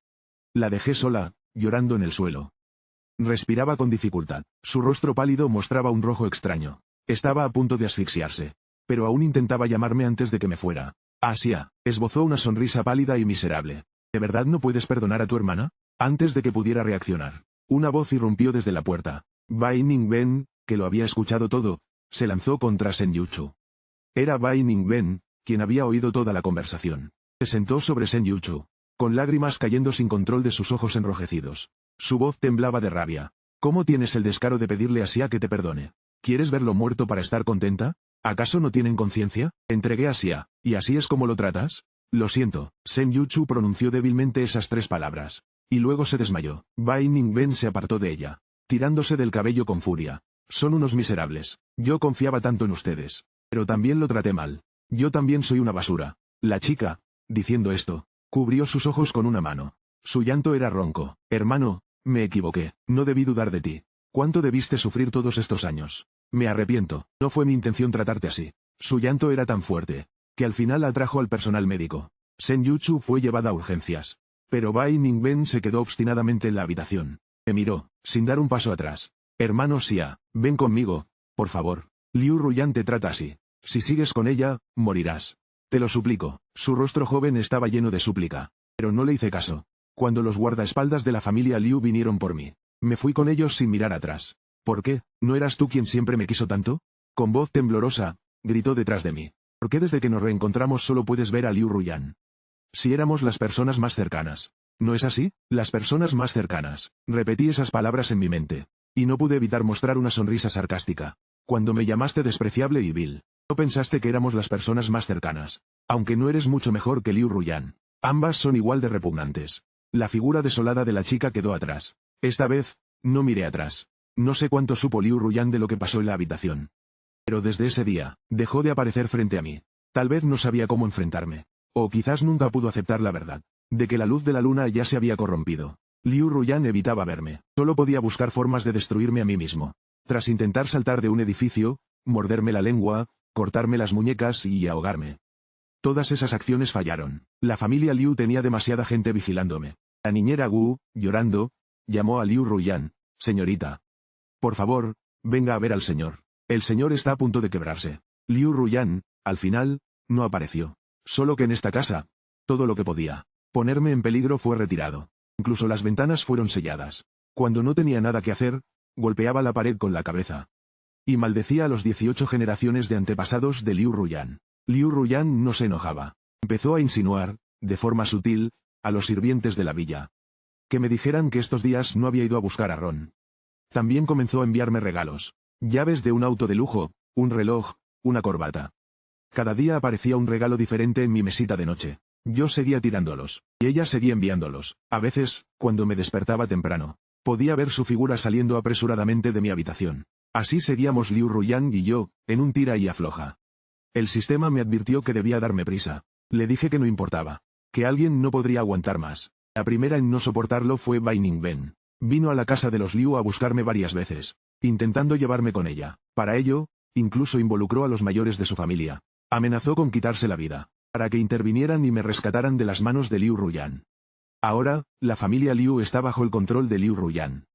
La dejé sola, llorando en el suelo. Respiraba con dificultad. Su rostro pálido mostraba un rojo extraño. Estaba a punto de asfixiarse. Pero aún intentaba llamarme antes de que me fuera. Asia, esbozó una sonrisa pálida y miserable. ¿De verdad no puedes perdonar a tu hermana? Antes de que pudiera reaccionar, una voz irrumpió desde la puerta. Bai Ningben, que lo había escuchado todo, se lanzó contra Sen Yuchu. Era Bai Ningben, quien había oído toda la conversación. Se sentó sobre Sen Yuchu, con lágrimas cayendo sin control de sus ojos enrojecidos. Su voz temblaba de rabia. ¿Cómo tienes el descaro de pedirle a Asia que te perdone? ¿Quieres verlo muerto para estar contenta? ¿Acaso no tienen conciencia? Entregué a Asia, ¿y así es como lo tratas? Lo siento. Sen Yuchu pronunció débilmente esas 3 palabras. Y luego se desmayó. Bai Ningben se apartó de ella, tirándose del cabello con furia. Son unos miserables. Yo confiaba tanto en ustedes. Pero también lo traté mal. Yo también soy una basura. La chica, diciendo esto, cubrió sus ojos con una mano. Su llanto era ronco. Hermano, me equivoqué. No debí dudar de ti. ¿Cuánto debiste sufrir todos estos años? Me arrepiento. No fue mi intención tratarte así. Su llanto era tan fuerte, que al final atrajo al personal médico. Sen Yuchu fue llevada a urgencias. Pero Bai Ningben se quedó obstinadamente en la habitación. Me miró, sin dar un paso atrás. Hermano Xia, ven conmigo, por favor. Liu Ruyan te trata así. Si sigues con ella, morirás. Te lo suplico. Su rostro joven estaba lleno de súplica. Pero no le hice caso. Cuando los guardaespaldas de la familia Liu vinieron por mí, me fui con ellos sin mirar atrás. ¿Por qué? ¿No eras tú quien siempre me quiso tanto? Con voz temblorosa, gritó detrás de mí. ¿Por qué desde que nos reencontramos solo puedes ver a Liu Ruyan? Si éramos las personas más cercanas. ¿No es así? Las personas más cercanas. Repetí esas palabras en mi mente. Y no pude evitar mostrar una sonrisa sarcástica. Cuando me llamaste despreciable y vil, no pensaste que éramos las personas más cercanas. Aunque no eres mucho mejor que Liu Ruyan. Ambas son igual de repugnantes. La figura desolada de la chica quedó atrás. Esta vez, no miré atrás. No sé cuánto supo Liu Ruyan de lo que pasó en la habitación. Pero desde ese día, dejó de aparecer frente a mí. Tal vez no sabía cómo enfrentarme. O quizás nunca pudo aceptar la verdad, de que la luz de la luna ya se había corrompido. Liu Ruyan evitaba verme. Solo podía buscar formas de destruirme a mí mismo. Tras intentar saltar de un edificio, morderme la lengua, cortarme las muñecas y ahogarme. Todas esas acciones fallaron. La familia Liu tenía demasiada gente vigilándome. La niñera Gu, llorando, llamó a Liu Ruyan. Señorita. Por favor, venga a ver al señor. El señor está a punto de quebrarse. Liu Ruyan, al final, no apareció. Solo que en esta casa, todo lo que podía ponerme en peligro fue retirado. Incluso las ventanas fueron selladas. Cuando no tenía nada que hacer, golpeaba la pared con la cabeza. Y maldecía a los 18 generaciones de antepasados de Liu Ruyan. Liu Ruyan no se enojaba. Empezó a insinuar, de forma sutil, a los sirvientes de la villa, que me dijeran que estos días no había ido a buscar a Ron. También comenzó a enviarme regalos. Llaves de un auto de lujo, un reloj, una corbata. Cada día aparecía un regalo diferente en mi mesita de noche. Yo seguía tirándolos, y ella seguía enviándolos. A veces, cuando me despertaba temprano, podía ver su figura saliendo apresuradamente de mi habitación. Así seguíamos Liu Ruyan y yo, en un tira y afloja. El sistema me advirtió que debía darme prisa. Le dije que no importaba. Que alguien no podría aguantar más. La primera en no soportarlo fue Bai Ningben. Vino a la casa de los Liu a buscarme varias veces, intentando llevarme con ella. Para ello, incluso involucró a los mayores de su familia. Amenazó con quitarse la vida, para que intervinieran y me rescataran de las manos de Liu Ruyan. Ahora, la familia Liu está bajo el control de Liu Ruyan.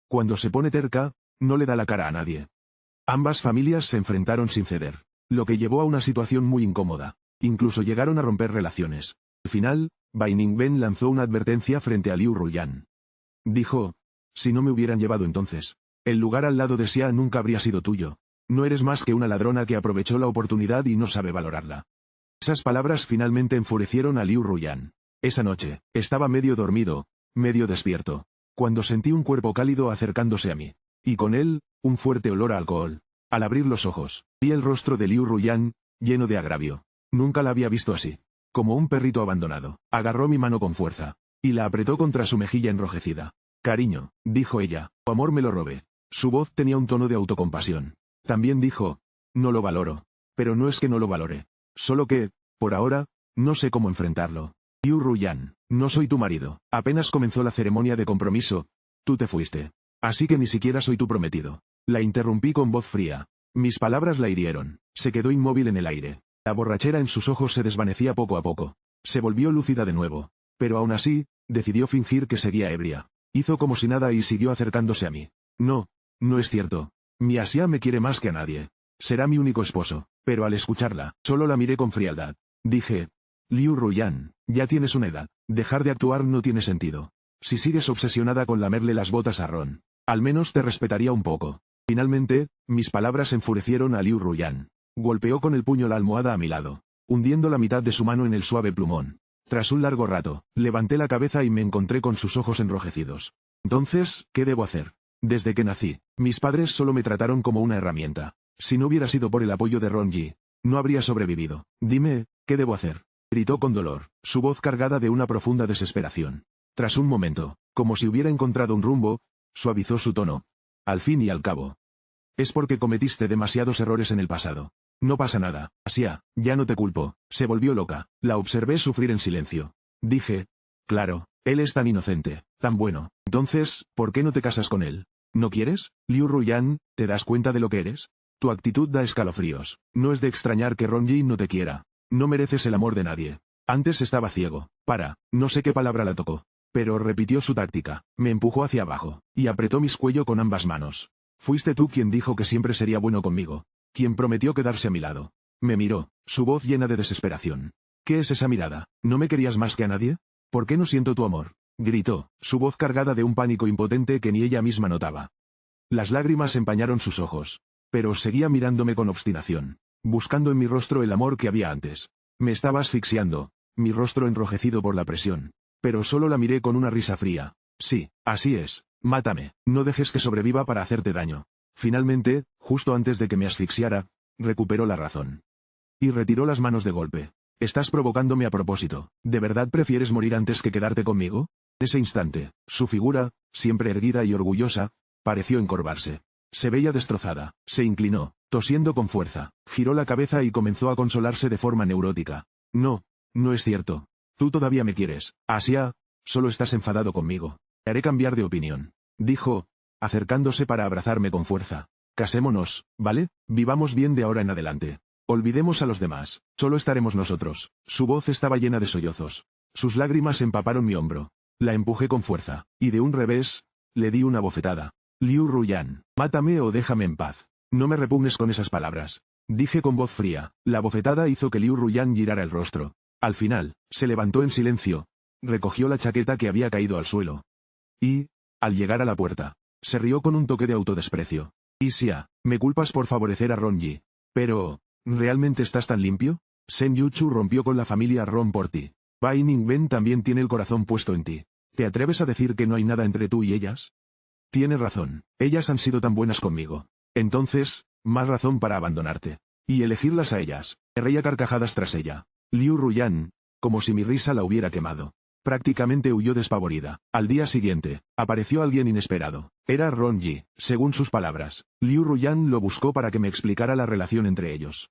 Cuando se pone terca, no le da la cara a nadie. Ambas familias se enfrentaron sin ceder, lo que llevó a una situación muy incómoda. Incluso llegaron a romper relaciones. Al final, Bai Ningben lanzó una advertencia frente a Liu Ruyan. Dijo, si no me hubieran llevado entonces, el lugar al lado de Xia nunca habría sido tuyo. No eres más que una ladrona que aprovechó la oportunidad y no sabe valorarla. Esas palabras finalmente enfurecieron a Liu Ruyan. Esa noche, estaba medio dormido, medio despierto, cuando sentí un cuerpo cálido acercándose a mí. Y con él, un fuerte olor a alcohol. Al abrir los ojos, vi el rostro de Liu Ruyan, lleno de agravio. Nunca la había visto así. Como un perrito abandonado. Agarró mi mano con fuerza, y la apretó contra su mejilla enrojecida. Cariño, dijo ella, tu amor me lo robé. Su voz tenía un tono de autocompasión. También dijo, no lo valoro. Pero no es que no lo valore. Solo que, por ahora, no sé cómo enfrentarlo. Liu Ruyan, no soy tu marido. Apenas comenzó la ceremonia de compromiso, tú te fuiste. Así que ni siquiera soy tu prometido. La interrumpí con voz fría. Mis palabras la hirieron. Se quedó inmóvil en el aire. La borrachera en sus ojos se desvanecía poco a poco. Se volvió lúcida de nuevo. Pero aún así, decidió fingir que seguía ebria. Hizo como si nada y siguió acercándose a mí. No, no es cierto. Mi Asia me quiere más que a nadie. Será mi único esposo. Pero al escucharla, solo la miré con frialdad. Dije, Liu Ruyan, ya tienes una edad. Dejar de actuar no tiene sentido. Si sigues obsesionada con lamerle las botas a Ron, al menos te respetaría un poco. Finalmente, mis palabras enfurecieron a Liu Ruyan. Golpeó con el puño la almohada a mi lado, hundiendo la mitad de su mano en el suave plumón. Tras un largo rato, levanté la cabeza y me encontré con sus ojos enrojecidos. Entonces, ¿qué debo hacer? Desde que nací, mis padres solo me trataron como una herramienta. Si no hubiera sido por el apoyo de Ron Ji, no habría sobrevivido. Dime, ¿qué debo hacer? Gritó con dolor, su voz cargada de una profunda desesperación. Tras un momento, como si hubiera encontrado un rumbo, suavizó su tono. Al fin y al cabo. Es porque cometiste demasiados errores en el pasado. No pasa nada, Asia, ya no te culpo. Se volvió loca. La observé sufrir en silencio. Dije, claro, él es tan inocente, tan bueno. Entonces, ¿por qué no te casas con él? ¿No quieres? Liu Ruyan, ¿te das cuenta de lo que eres? Tu actitud da escalofríos. No es de extrañar que Ron Ji no te quiera. No mereces el amor de nadie. Antes estaba ciego. No sé qué palabra la tocó. Pero repitió su táctica. Me empujó hacia abajo, y apretó mis cuello con ambas manos. Fuiste tú quien dijo que siempre sería bueno conmigo. Quien prometió quedarse a mi lado. Me miró, su voz llena de desesperación. ¿Qué es esa mirada? ¿No me querías más que a nadie? ¿Por qué no siento tu amor? Gritó, su voz cargada de un pánico impotente que ni ella misma notaba. Las lágrimas empañaron sus ojos. Pero seguía mirándome con obstinación, buscando en mi rostro el amor que había antes. Me estaba asfixiando, mi rostro enrojecido por la presión. Pero solo la miré con una risa fría. Sí, así es, mátame, no dejes que sobreviva para hacerte daño. Finalmente, justo antes de que me asfixiara, recuperó la razón. Y retiró las manos de golpe. Estás provocándome a propósito. ¿De verdad prefieres morir antes que quedarte conmigo? En ese instante, su figura, siempre erguida y orgullosa, pareció encorvarse. Se veía destrozada. Se inclinó, tosiendo con fuerza, giró la cabeza y comenzó a consolarse de forma neurótica. No, no es cierto. Tú todavía me quieres, Asia, solo estás enfadado conmigo. Te haré cambiar de opinión. Dijo, acercándose para abrazarme con fuerza. Casémonos, ¿vale? Vivamos bien de ahora en adelante. Olvidemos a los demás, solo estaremos nosotros. Su voz estaba llena de sollozos. Sus lágrimas empaparon mi hombro. La empujé con fuerza, y de un revés, le di una bofetada. Liu Ruyan, mátame o déjame en paz. No me repugnes con esas palabras. Dije con voz fría. La bofetada hizo que Liu Ruyan girara el rostro. Al final, se levantó en silencio. Recogió la chaqueta que había caído al suelo. Y, al llegar a la puerta, se rió con un toque de autodesprecio. Isia, me culpas por favorecer a Ron Ji. Pero, ¿realmente estás tan limpio? Sen Yuchu rompió con la familia Ron por ti. Bai Ningben también tiene el corazón puesto en ti. ¿Te atreves a decir que no hay nada entre tú y ellas? Tienes razón, ellas han sido tan buenas conmigo. Entonces, más razón para abandonarte. Y elegirlas a ellas. Me reía carcajadas tras ella. Liu Ruyan, como si mi risa la hubiera quemado. Prácticamente huyó despavorida. Al día siguiente, apareció alguien inesperado. Era Ron Yi, según sus palabras. Liu Ruyan lo buscó para que me explicara la relación entre ellos.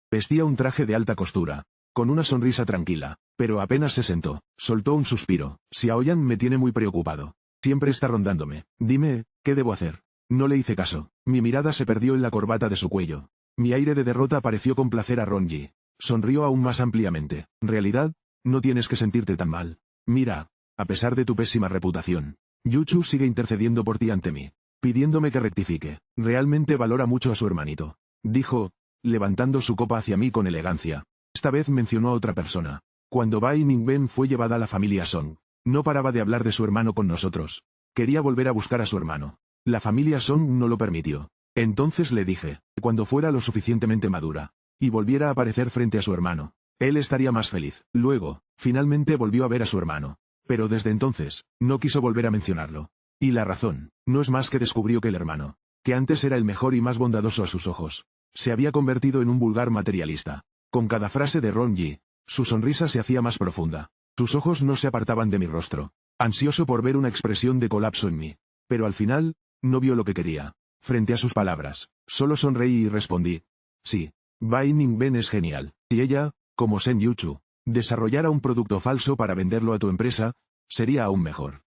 Vestía un traje de alta costura, con una sonrisa tranquila, pero apenas se sentó, soltó un suspiro. Xiaoyan me tiene muy preocupado. Siempre está rondándome. Dime, ¿qué debo hacer? No le hice caso. Mi mirada se perdió en la corbata de su cuello. Mi aire de derrota pareció complacer a Ron Yi. Sonrió aún más ampliamente. En realidad, no tienes que sentirte tan mal. Mira, a pesar de tu pésima reputación, Yuchu sigue intercediendo por ti ante mí, pidiéndome que rectifique. Realmente valora mucho a su hermanito. Dijo, levantando su copa hacia mí con elegancia. Esta vez mencionó a otra persona. Cuando Bai Ningben fue llevada a la familia Song, no paraba de hablar de su hermano con nosotros. Quería volver a buscar a su hermano. La familia Song no lo permitió. Entonces le dije, que cuando fuera lo suficientemente madura, y volviera a aparecer frente a su hermano, él estaría más feliz. Luego, finalmente volvió a ver a su hermano. Pero desde entonces, no quiso volver a mencionarlo. Y la razón, no es más que descubrió que el hermano, que antes era el mejor y más bondadoso a sus ojos, se había convertido en un vulgar materialista. Con cada frase de Ron Yi, su sonrisa se hacía más profunda. Sus ojos no se apartaban de mi rostro, ansioso por ver una expresión de colapso en mí. Pero al final, no vio lo que quería. Frente a sus palabras, solo sonreí y respondí. Sí, Bai Ningben es genial. Si ella, como Shen Yuchu, desarrollara un producto falso para venderlo a tu empresa, sería aún mejor.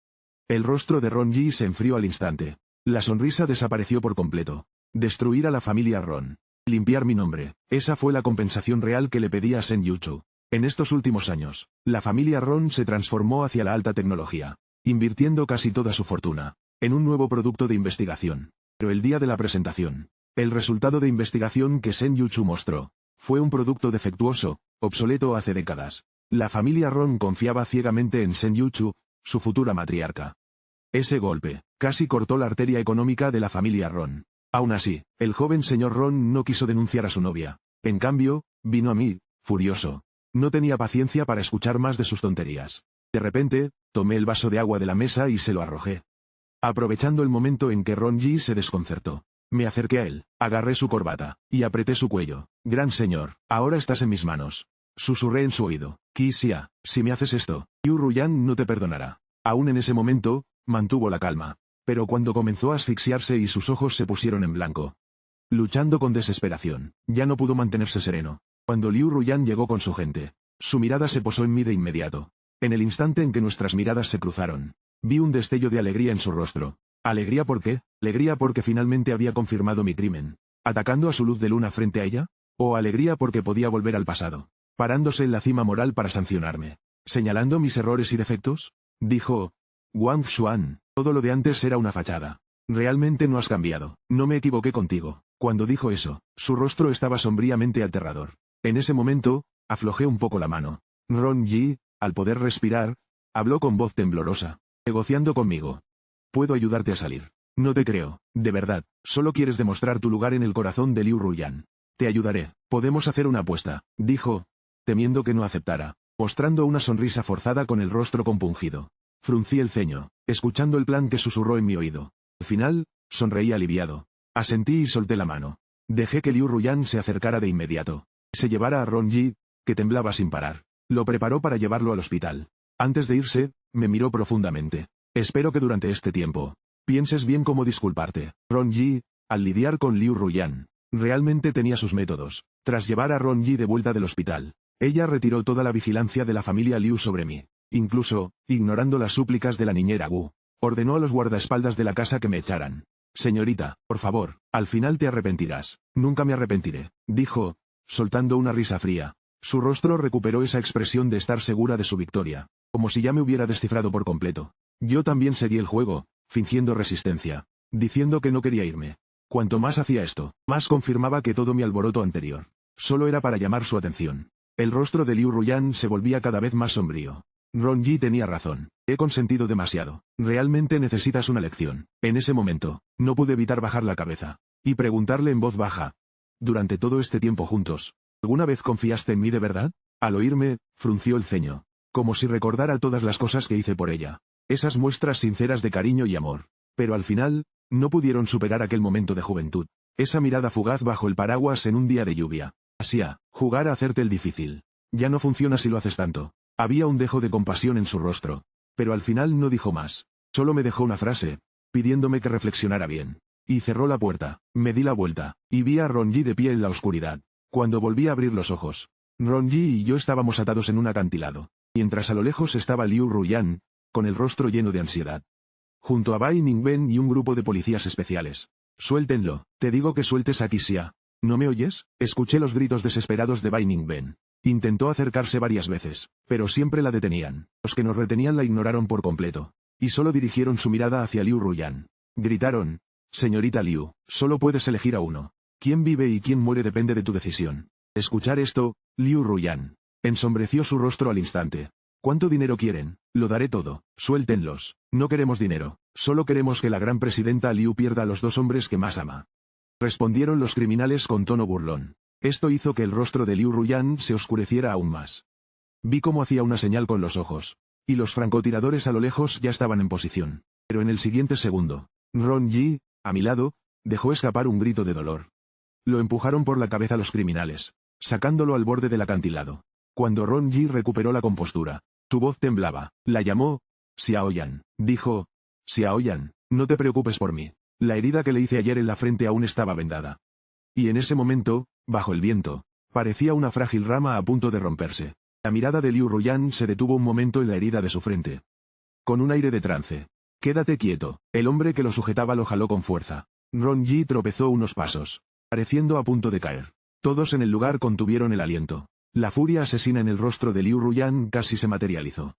El rostro de Ron Yi se enfrió al instante. La sonrisa desapareció por completo. Destruir a la familia Ron. Limpiar mi nombre. Esa fue la compensación real que le pedía a Shen Yuchu. En estos últimos años, la familia Ron se transformó hacia la alta tecnología, invirtiendo casi toda su fortuna en un nuevo producto de investigación. Pero el día de la presentación, el resultado de investigación que Shen Yuchu mostró, fue un producto defectuoso, obsoleto hace décadas. La familia Ron confiaba ciegamente en Shen Yuchu, su futura matriarca. Ese golpe, casi cortó la arteria económica de la familia Ron. Aún así, el joven señor Ron no quiso denunciar a su novia. En cambio, vino a mí, furioso. No tenía paciencia para escuchar más de sus tonterías. De repente, tomé el vaso de agua de la mesa y se lo arrojé. Aprovechando el momento en que Ron Yi se desconcertó, me acerqué a él, agarré su corbata, y apreté su cuello. Gran señor, ahora estás en mis manos. Susurré en su oído. Qixia, si me haces esto, Liu Ruyan no te perdonará. Aún en ese momento, mantuvo la calma. Pero cuando comenzó a asfixiarse y sus ojos se pusieron en blanco, luchando con desesperación, ya no pudo mantenerse sereno. Cuando Liu Ruyan llegó con su gente, su mirada se posó en mí de inmediato. En el instante en que nuestras miradas se cruzaron, vi un destello de alegría en su rostro. ¿Alegría por qué? ¿Alegría porque finalmente había confirmado mi crimen, atacando a su luz de luna frente a ella? ¿O alegría porque podía volver al pasado, parándose en la cima moral para sancionarme, señalando mis errores y defectos? Dijo Wang Xuan, todo lo de antes era una fachada. Realmente no has cambiado. No me equivoqué contigo. Cuando dijo eso, su rostro estaba sombríamente aterrador. En ese momento, aflojé un poco la mano. Ron Yi, al poder respirar, habló con voz temblorosa, negociando conmigo. Puedo ayudarte a salir. No te creo, de verdad, solo quieres demostrar tu lugar en el corazón de Liu Ruyan. Te ayudaré, podemos hacer una apuesta, dijo, temiendo que no aceptara, mostrando una sonrisa forzada con el rostro compungido. Fruncí el ceño, escuchando el plan que susurró en mi oído. Al final, sonreí aliviado. Asentí y solté la mano. Dejé que Liu Ruyan se acercara de inmediato. Se llevara a Ron Yi, que temblaba sin parar. Lo preparó para llevarlo al hospital. Antes de irse, me miró profundamente. Espero que durante este tiempo, pienses bien cómo disculparte. Ron Yi, al lidiar con Liu Ruyan, realmente tenía sus métodos. Tras llevar a Ron Yi de vuelta del hospital, ella retiró toda la vigilancia de la familia Liu sobre mí. Incluso, ignorando las súplicas de la niñera Wu, ordenó a los guardaespaldas de la casa que me echaran. Señorita, por favor, al final te arrepentirás. Nunca me arrepentiré, dijo, soltando una risa fría. Su rostro recuperó esa expresión de estar segura de su victoria, como si ya me hubiera descifrado por completo. Yo también seguí el juego, fingiendo resistencia, diciendo que no quería irme. Cuanto más hacía esto, más confirmaba que todo mi alboroto anterior solo era para llamar su atención. El rostro de Liu Ruyan se volvía cada vez más sombrío. Ron Yi tenía razón. He consentido demasiado. Realmente necesitas una lección. En ese momento, no pude evitar bajar la cabeza y preguntarle en voz baja. Durante todo este tiempo juntos, ¿alguna vez confiaste en mí de verdad? Al oírme, frunció el ceño, como si recordara todas las cosas que hice por ella. Esas muestras sinceras de cariño y amor. Pero al final, no pudieron superar aquel momento de juventud. Esa mirada fugaz bajo el paraguas en un día de lluvia. Asia, jugar a hacerte el difícil. Ya no funciona si lo haces tanto. Había un dejo de compasión en su rostro. Pero al final no dijo más. Solo me dejó una frase. pidiéndome que reflexionara bien. Y cerró la puerta. Me di la vuelta, y vi a Ron Ji de pie en la oscuridad. Cuando volví a abrir los ojos, Ron Ji y yo estábamos atados en un acantilado, mientras a lo lejos estaba Liu Ruyan, con el rostro lleno de ansiedad. Junto a Bai Ningben y un grupo de policías especiales. Suéltenlo, te digo que sueltes a Xia. ¿No me oyes? Escuché los gritos desesperados de Bai Ningben. Intentó acercarse varias veces, pero siempre la detenían. Los que nos retenían la ignoraron por completo, y solo dirigieron su mirada hacia Liu Ruyan. Gritaron: «Señorita Liu, solo puedes elegir a uno. Quién vive y quién muere depende de tu decisión». Escuchar esto, Liu Ruyan ensombreció su rostro al instante. «¿Cuánto dinero quieren? Lo daré todo. Suéltenlos. No queremos dinero. Solo queremos que la gran presidenta Liu pierda a los dos hombres que más ama», respondieron los criminales con tono burlón. Esto hizo que el rostro de Liu Ruyan se oscureciera aún más. Vi cómo hacía una señal con los ojos, y los francotiradores a lo lejos ya estaban en posición. Pero en el siguiente segundo, Ron Ji, a mi lado, dejó escapar un grito de dolor. Lo empujaron por la cabeza los criminales, sacándolo al borde del acantilado. Cuando Ron Ji recuperó la compostura, su voz temblaba. La llamó Xiaoyan. Dijo: «Xiaoyan, no te preocupes por mí. La herida que le hice ayer en la frente aún estaba vendada». Y en ese momento, bajo el viento, parecía una frágil rama a punto de romperse. La mirada de Liu Ruyan se detuvo un momento en la herida de su frente. Con un aire de trance: «Quédate quieto». El hombre que lo sujetaba lo jaló con fuerza. Ron Ji tropezó unos pasos, pareciendo a punto de caer. Todos en el lugar contuvieron el aliento. La furia asesina en el rostro de Liu Ruyan casi se materializó.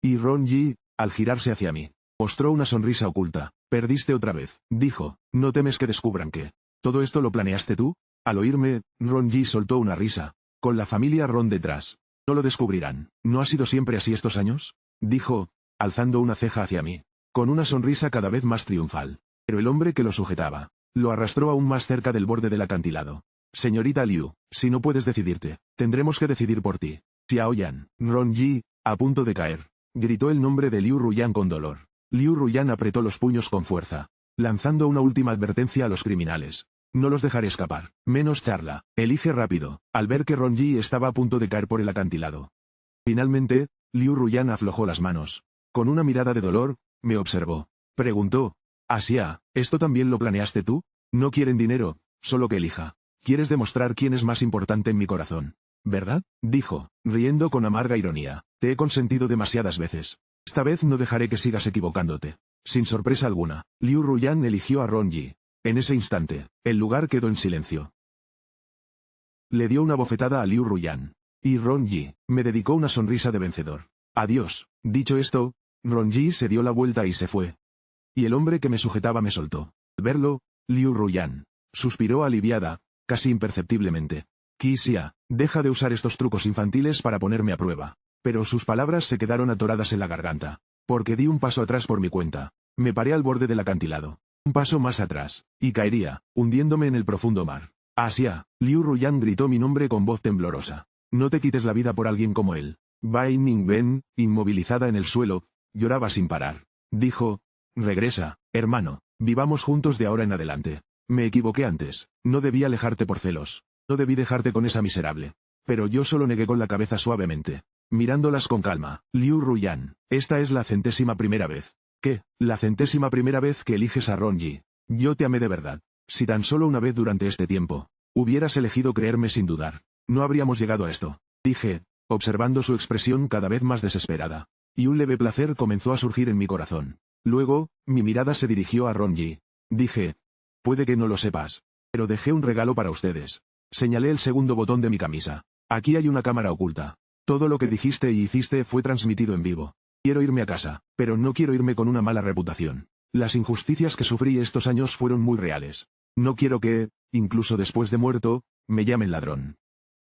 Y Ron Ji, al girarse hacia mí, mostró una sonrisa oculta. «Perdiste otra vez», dijo. «¿No temes que descubran que todo esto lo planeaste tú?» Al oírme, Ron Ji soltó una risa. «Con la familia Ron detrás. No lo descubrirán. ¿No ha sido siempre así estos años?», dijo, alzando una ceja hacia mí, con una sonrisa cada vez más triunfal. Pero el hombre que lo sujetaba lo arrastró aún más cerca del borde del acantilado. «Señorita Liu, si no puedes decidirte, tendremos que decidir por ti». «Xiaoyan». Ron Ji, a punto de caer, gritó el nombre de Liu Ruyan con dolor. Liu Ruyan apretó los puños con fuerza, lanzando una última advertencia a los criminales. «No los dejaré escapar. Menos charla. Elige rápido», al ver que Ron Ji estaba a punto de caer por el acantilado. Finalmente, Liu Ruyan aflojó las manos. Con una mirada de dolor, me observó. Preguntó: «Asia, ¿esto también lo planeaste tú? No quieren dinero, solo que elija. Quieres demostrar quién es más importante en mi corazón, ¿verdad?», dijo, riendo con amarga ironía. «Te he consentido demasiadas veces. Esta vez no dejaré que sigas equivocándote». Sin sorpresa alguna, Liu Ruyan eligió a Ron Ji. En ese instante, el lugar quedó en silencio. Le dio una bofetada a Liu Ruyan. Y Ron Ji me dedicó una sonrisa de vencedor. «Adiós». Dicho esto, Ron Ji se dio la vuelta y se fue. Y el hombre que me sujetaba me soltó. Al verlo, Liu Ruyan suspiró aliviada, casi imperceptiblemente. «Xia, deja de usar estos trucos infantiles para ponerme a prueba». Pero sus palabras se quedaron atoradas en la garganta. Porque di un paso atrás por mi cuenta. Me paré al borde del acantilado. Un paso más atrás, y caería, hundiéndome en el profundo mar. «Asia». Liu Ruyan gritó mi nombre con voz temblorosa. «No te quites la vida por alguien como él». Bai Ningben, inmovilizada en el suelo, lloraba sin parar. Dijo: «Regresa, hermano. Vivamos juntos de ahora en adelante. Me equivoqué antes. No debí alejarte por celos. No debí dejarte con esa miserable». Pero yo solo negué con la cabeza suavemente, mirándolas con calma. «Liu Ruyan, esta es la 100ª vez. ¿Qué? La 100ª vez que eliges a Ron Ji. Yo te amé de verdad. Si tan solo una vez durante este tiempo hubieras elegido creerme sin dudar, no habríamos llegado a esto», dije, observando su expresión cada vez más desesperada. Y un leve placer comenzó a surgir en mi corazón. Luego, mi mirada se dirigió a Ron Ji. Dije: «Puede que no lo sepas, pero dejé un regalo para ustedes». Señalé el segundo botón de mi camisa. «Aquí hay una cámara oculta. Todo lo que dijiste y hiciste fue transmitido en vivo. Quiero irme a casa, pero no quiero irme con una mala reputación. Las injusticias que sufrí estos años fueron muy reales. No quiero que, incluso después de muerto, me llamen ladrón.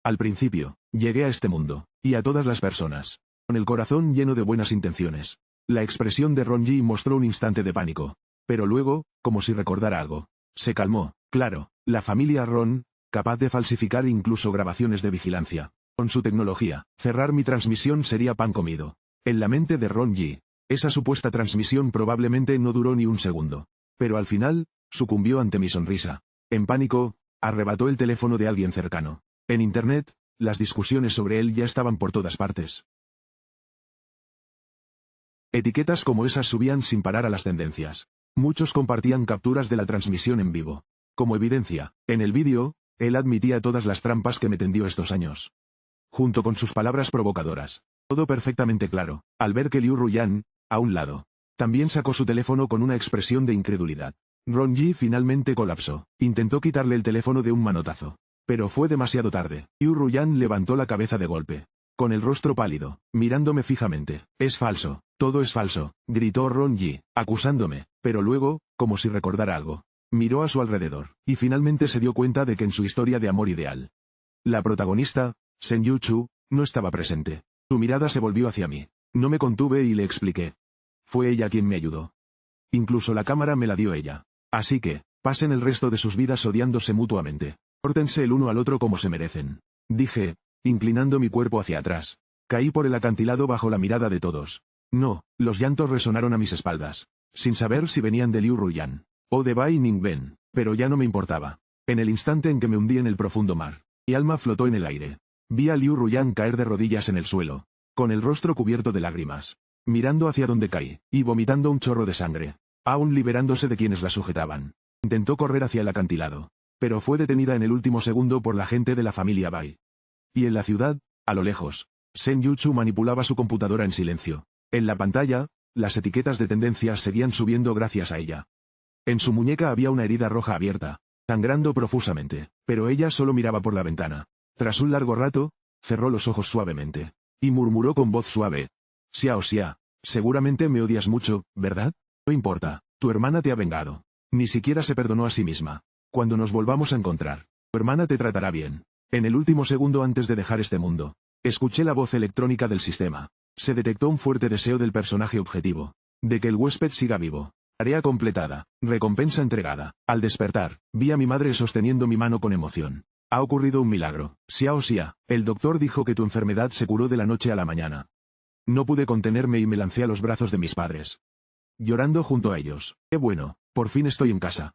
Al principio, llegué a este mundo, y a todas las personas, con el corazón lleno de buenas intenciones». La expresión de Ron Ji mostró un instante de pánico. Pero luego, como si recordara algo, se calmó. «Claro, la familia Ron, capaz de falsificar incluso grabaciones de vigilancia. Con su tecnología, cerrar mi transmisión sería pan comido». En la mente de Ron Ji, esa supuesta transmisión probablemente no duró ni un segundo. Pero al final, sucumbió ante mi sonrisa. En pánico, arrebató el teléfono de alguien cercano. En Internet, las discusiones sobre él ya estaban por todas partes. Etiquetas como esas subían sin parar a las tendencias. Muchos compartían capturas de la transmisión en vivo. Como evidencia, en el vídeo, él admitía todas las trampas que me tendió estos años. Junto con sus palabras provocadoras. Todo perfectamente claro, al ver que Liu Ruyan, a un lado, también sacó su teléfono con una expresión de incredulidad. Ron Ji finalmente colapsó. Intentó quitarle el teléfono de un manotazo. Pero fue demasiado tarde. Liu Ruyan levantó la cabeza de golpe. Con el rostro pálido, mirándome fijamente. Es falso, todo es falso, gritó Ron Ji, acusándome, pero luego, como si recordara algo, miró a su alrededor, y finalmente se dio cuenta de que en su historia de amor ideal, la protagonista, Sen Yu Chu, no estaba presente. Su mirada se volvió hacia mí. No me contuve y le expliqué. Fue ella quien me ayudó. Incluso la cámara me la dio ella. Así que, pasen el resto de sus vidas odiándose mutuamente. Córtense el uno al otro como se merecen. Dije, inclinando mi cuerpo hacia atrás. Caí por el acantilado bajo la mirada de todos. No, los llantos resonaron a mis espaldas. Sin saber si venían de Liu Ruyan o de Bai Ningben, pero ya no me importaba. En el instante en que me hundí en el profundo mar, mi alma flotó en el aire. Vi a Liu Ruyan caer de rodillas en el suelo, con el rostro cubierto de lágrimas, mirando hacia donde caí, y vomitando un chorro de sangre, aún liberándose de quienes la sujetaban. Intentó correr hacia el acantilado, pero fue detenida en el último segundo por la gente de la familia Bai. Y en la ciudad, a lo lejos, Sen Yu Chu manipulaba su computadora en silencio. En la pantalla, las etiquetas de tendencias seguían subiendo gracias a ella. En su muñeca había una herida roja abierta, sangrando profusamente, pero ella solo miraba por la ventana. Tras un largo rato, cerró los ojos suavemente, y murmuró con voz suave. Xiao Xia, seguramente me odias mucho, ¿verdad? No importa, tu hermana te ha vengado. Ni siquiera se perdonó a sí misma. Cuando nos volvamos a encontrar, tu hermana te tratará bien. En el último segundo antes de dejar este mundo, escuché la voz electrónica del sistema. Se detectó un fuerte deseo del personaje objetivo, de que el huésped siga vivo. Tarea completada, recompensa entregada. Al despertar, vi a mi madre sosteniendo mi mano con emoción. Ha ocurrido un milagro. Xiao Xia, el doctor dijo que tu enfermedad se curó de la noche a la mañana. No pude contenerme y me lancé a los brazos de mis padres, llorando junto a ellos. Qué bueno, por fin estoy en casa.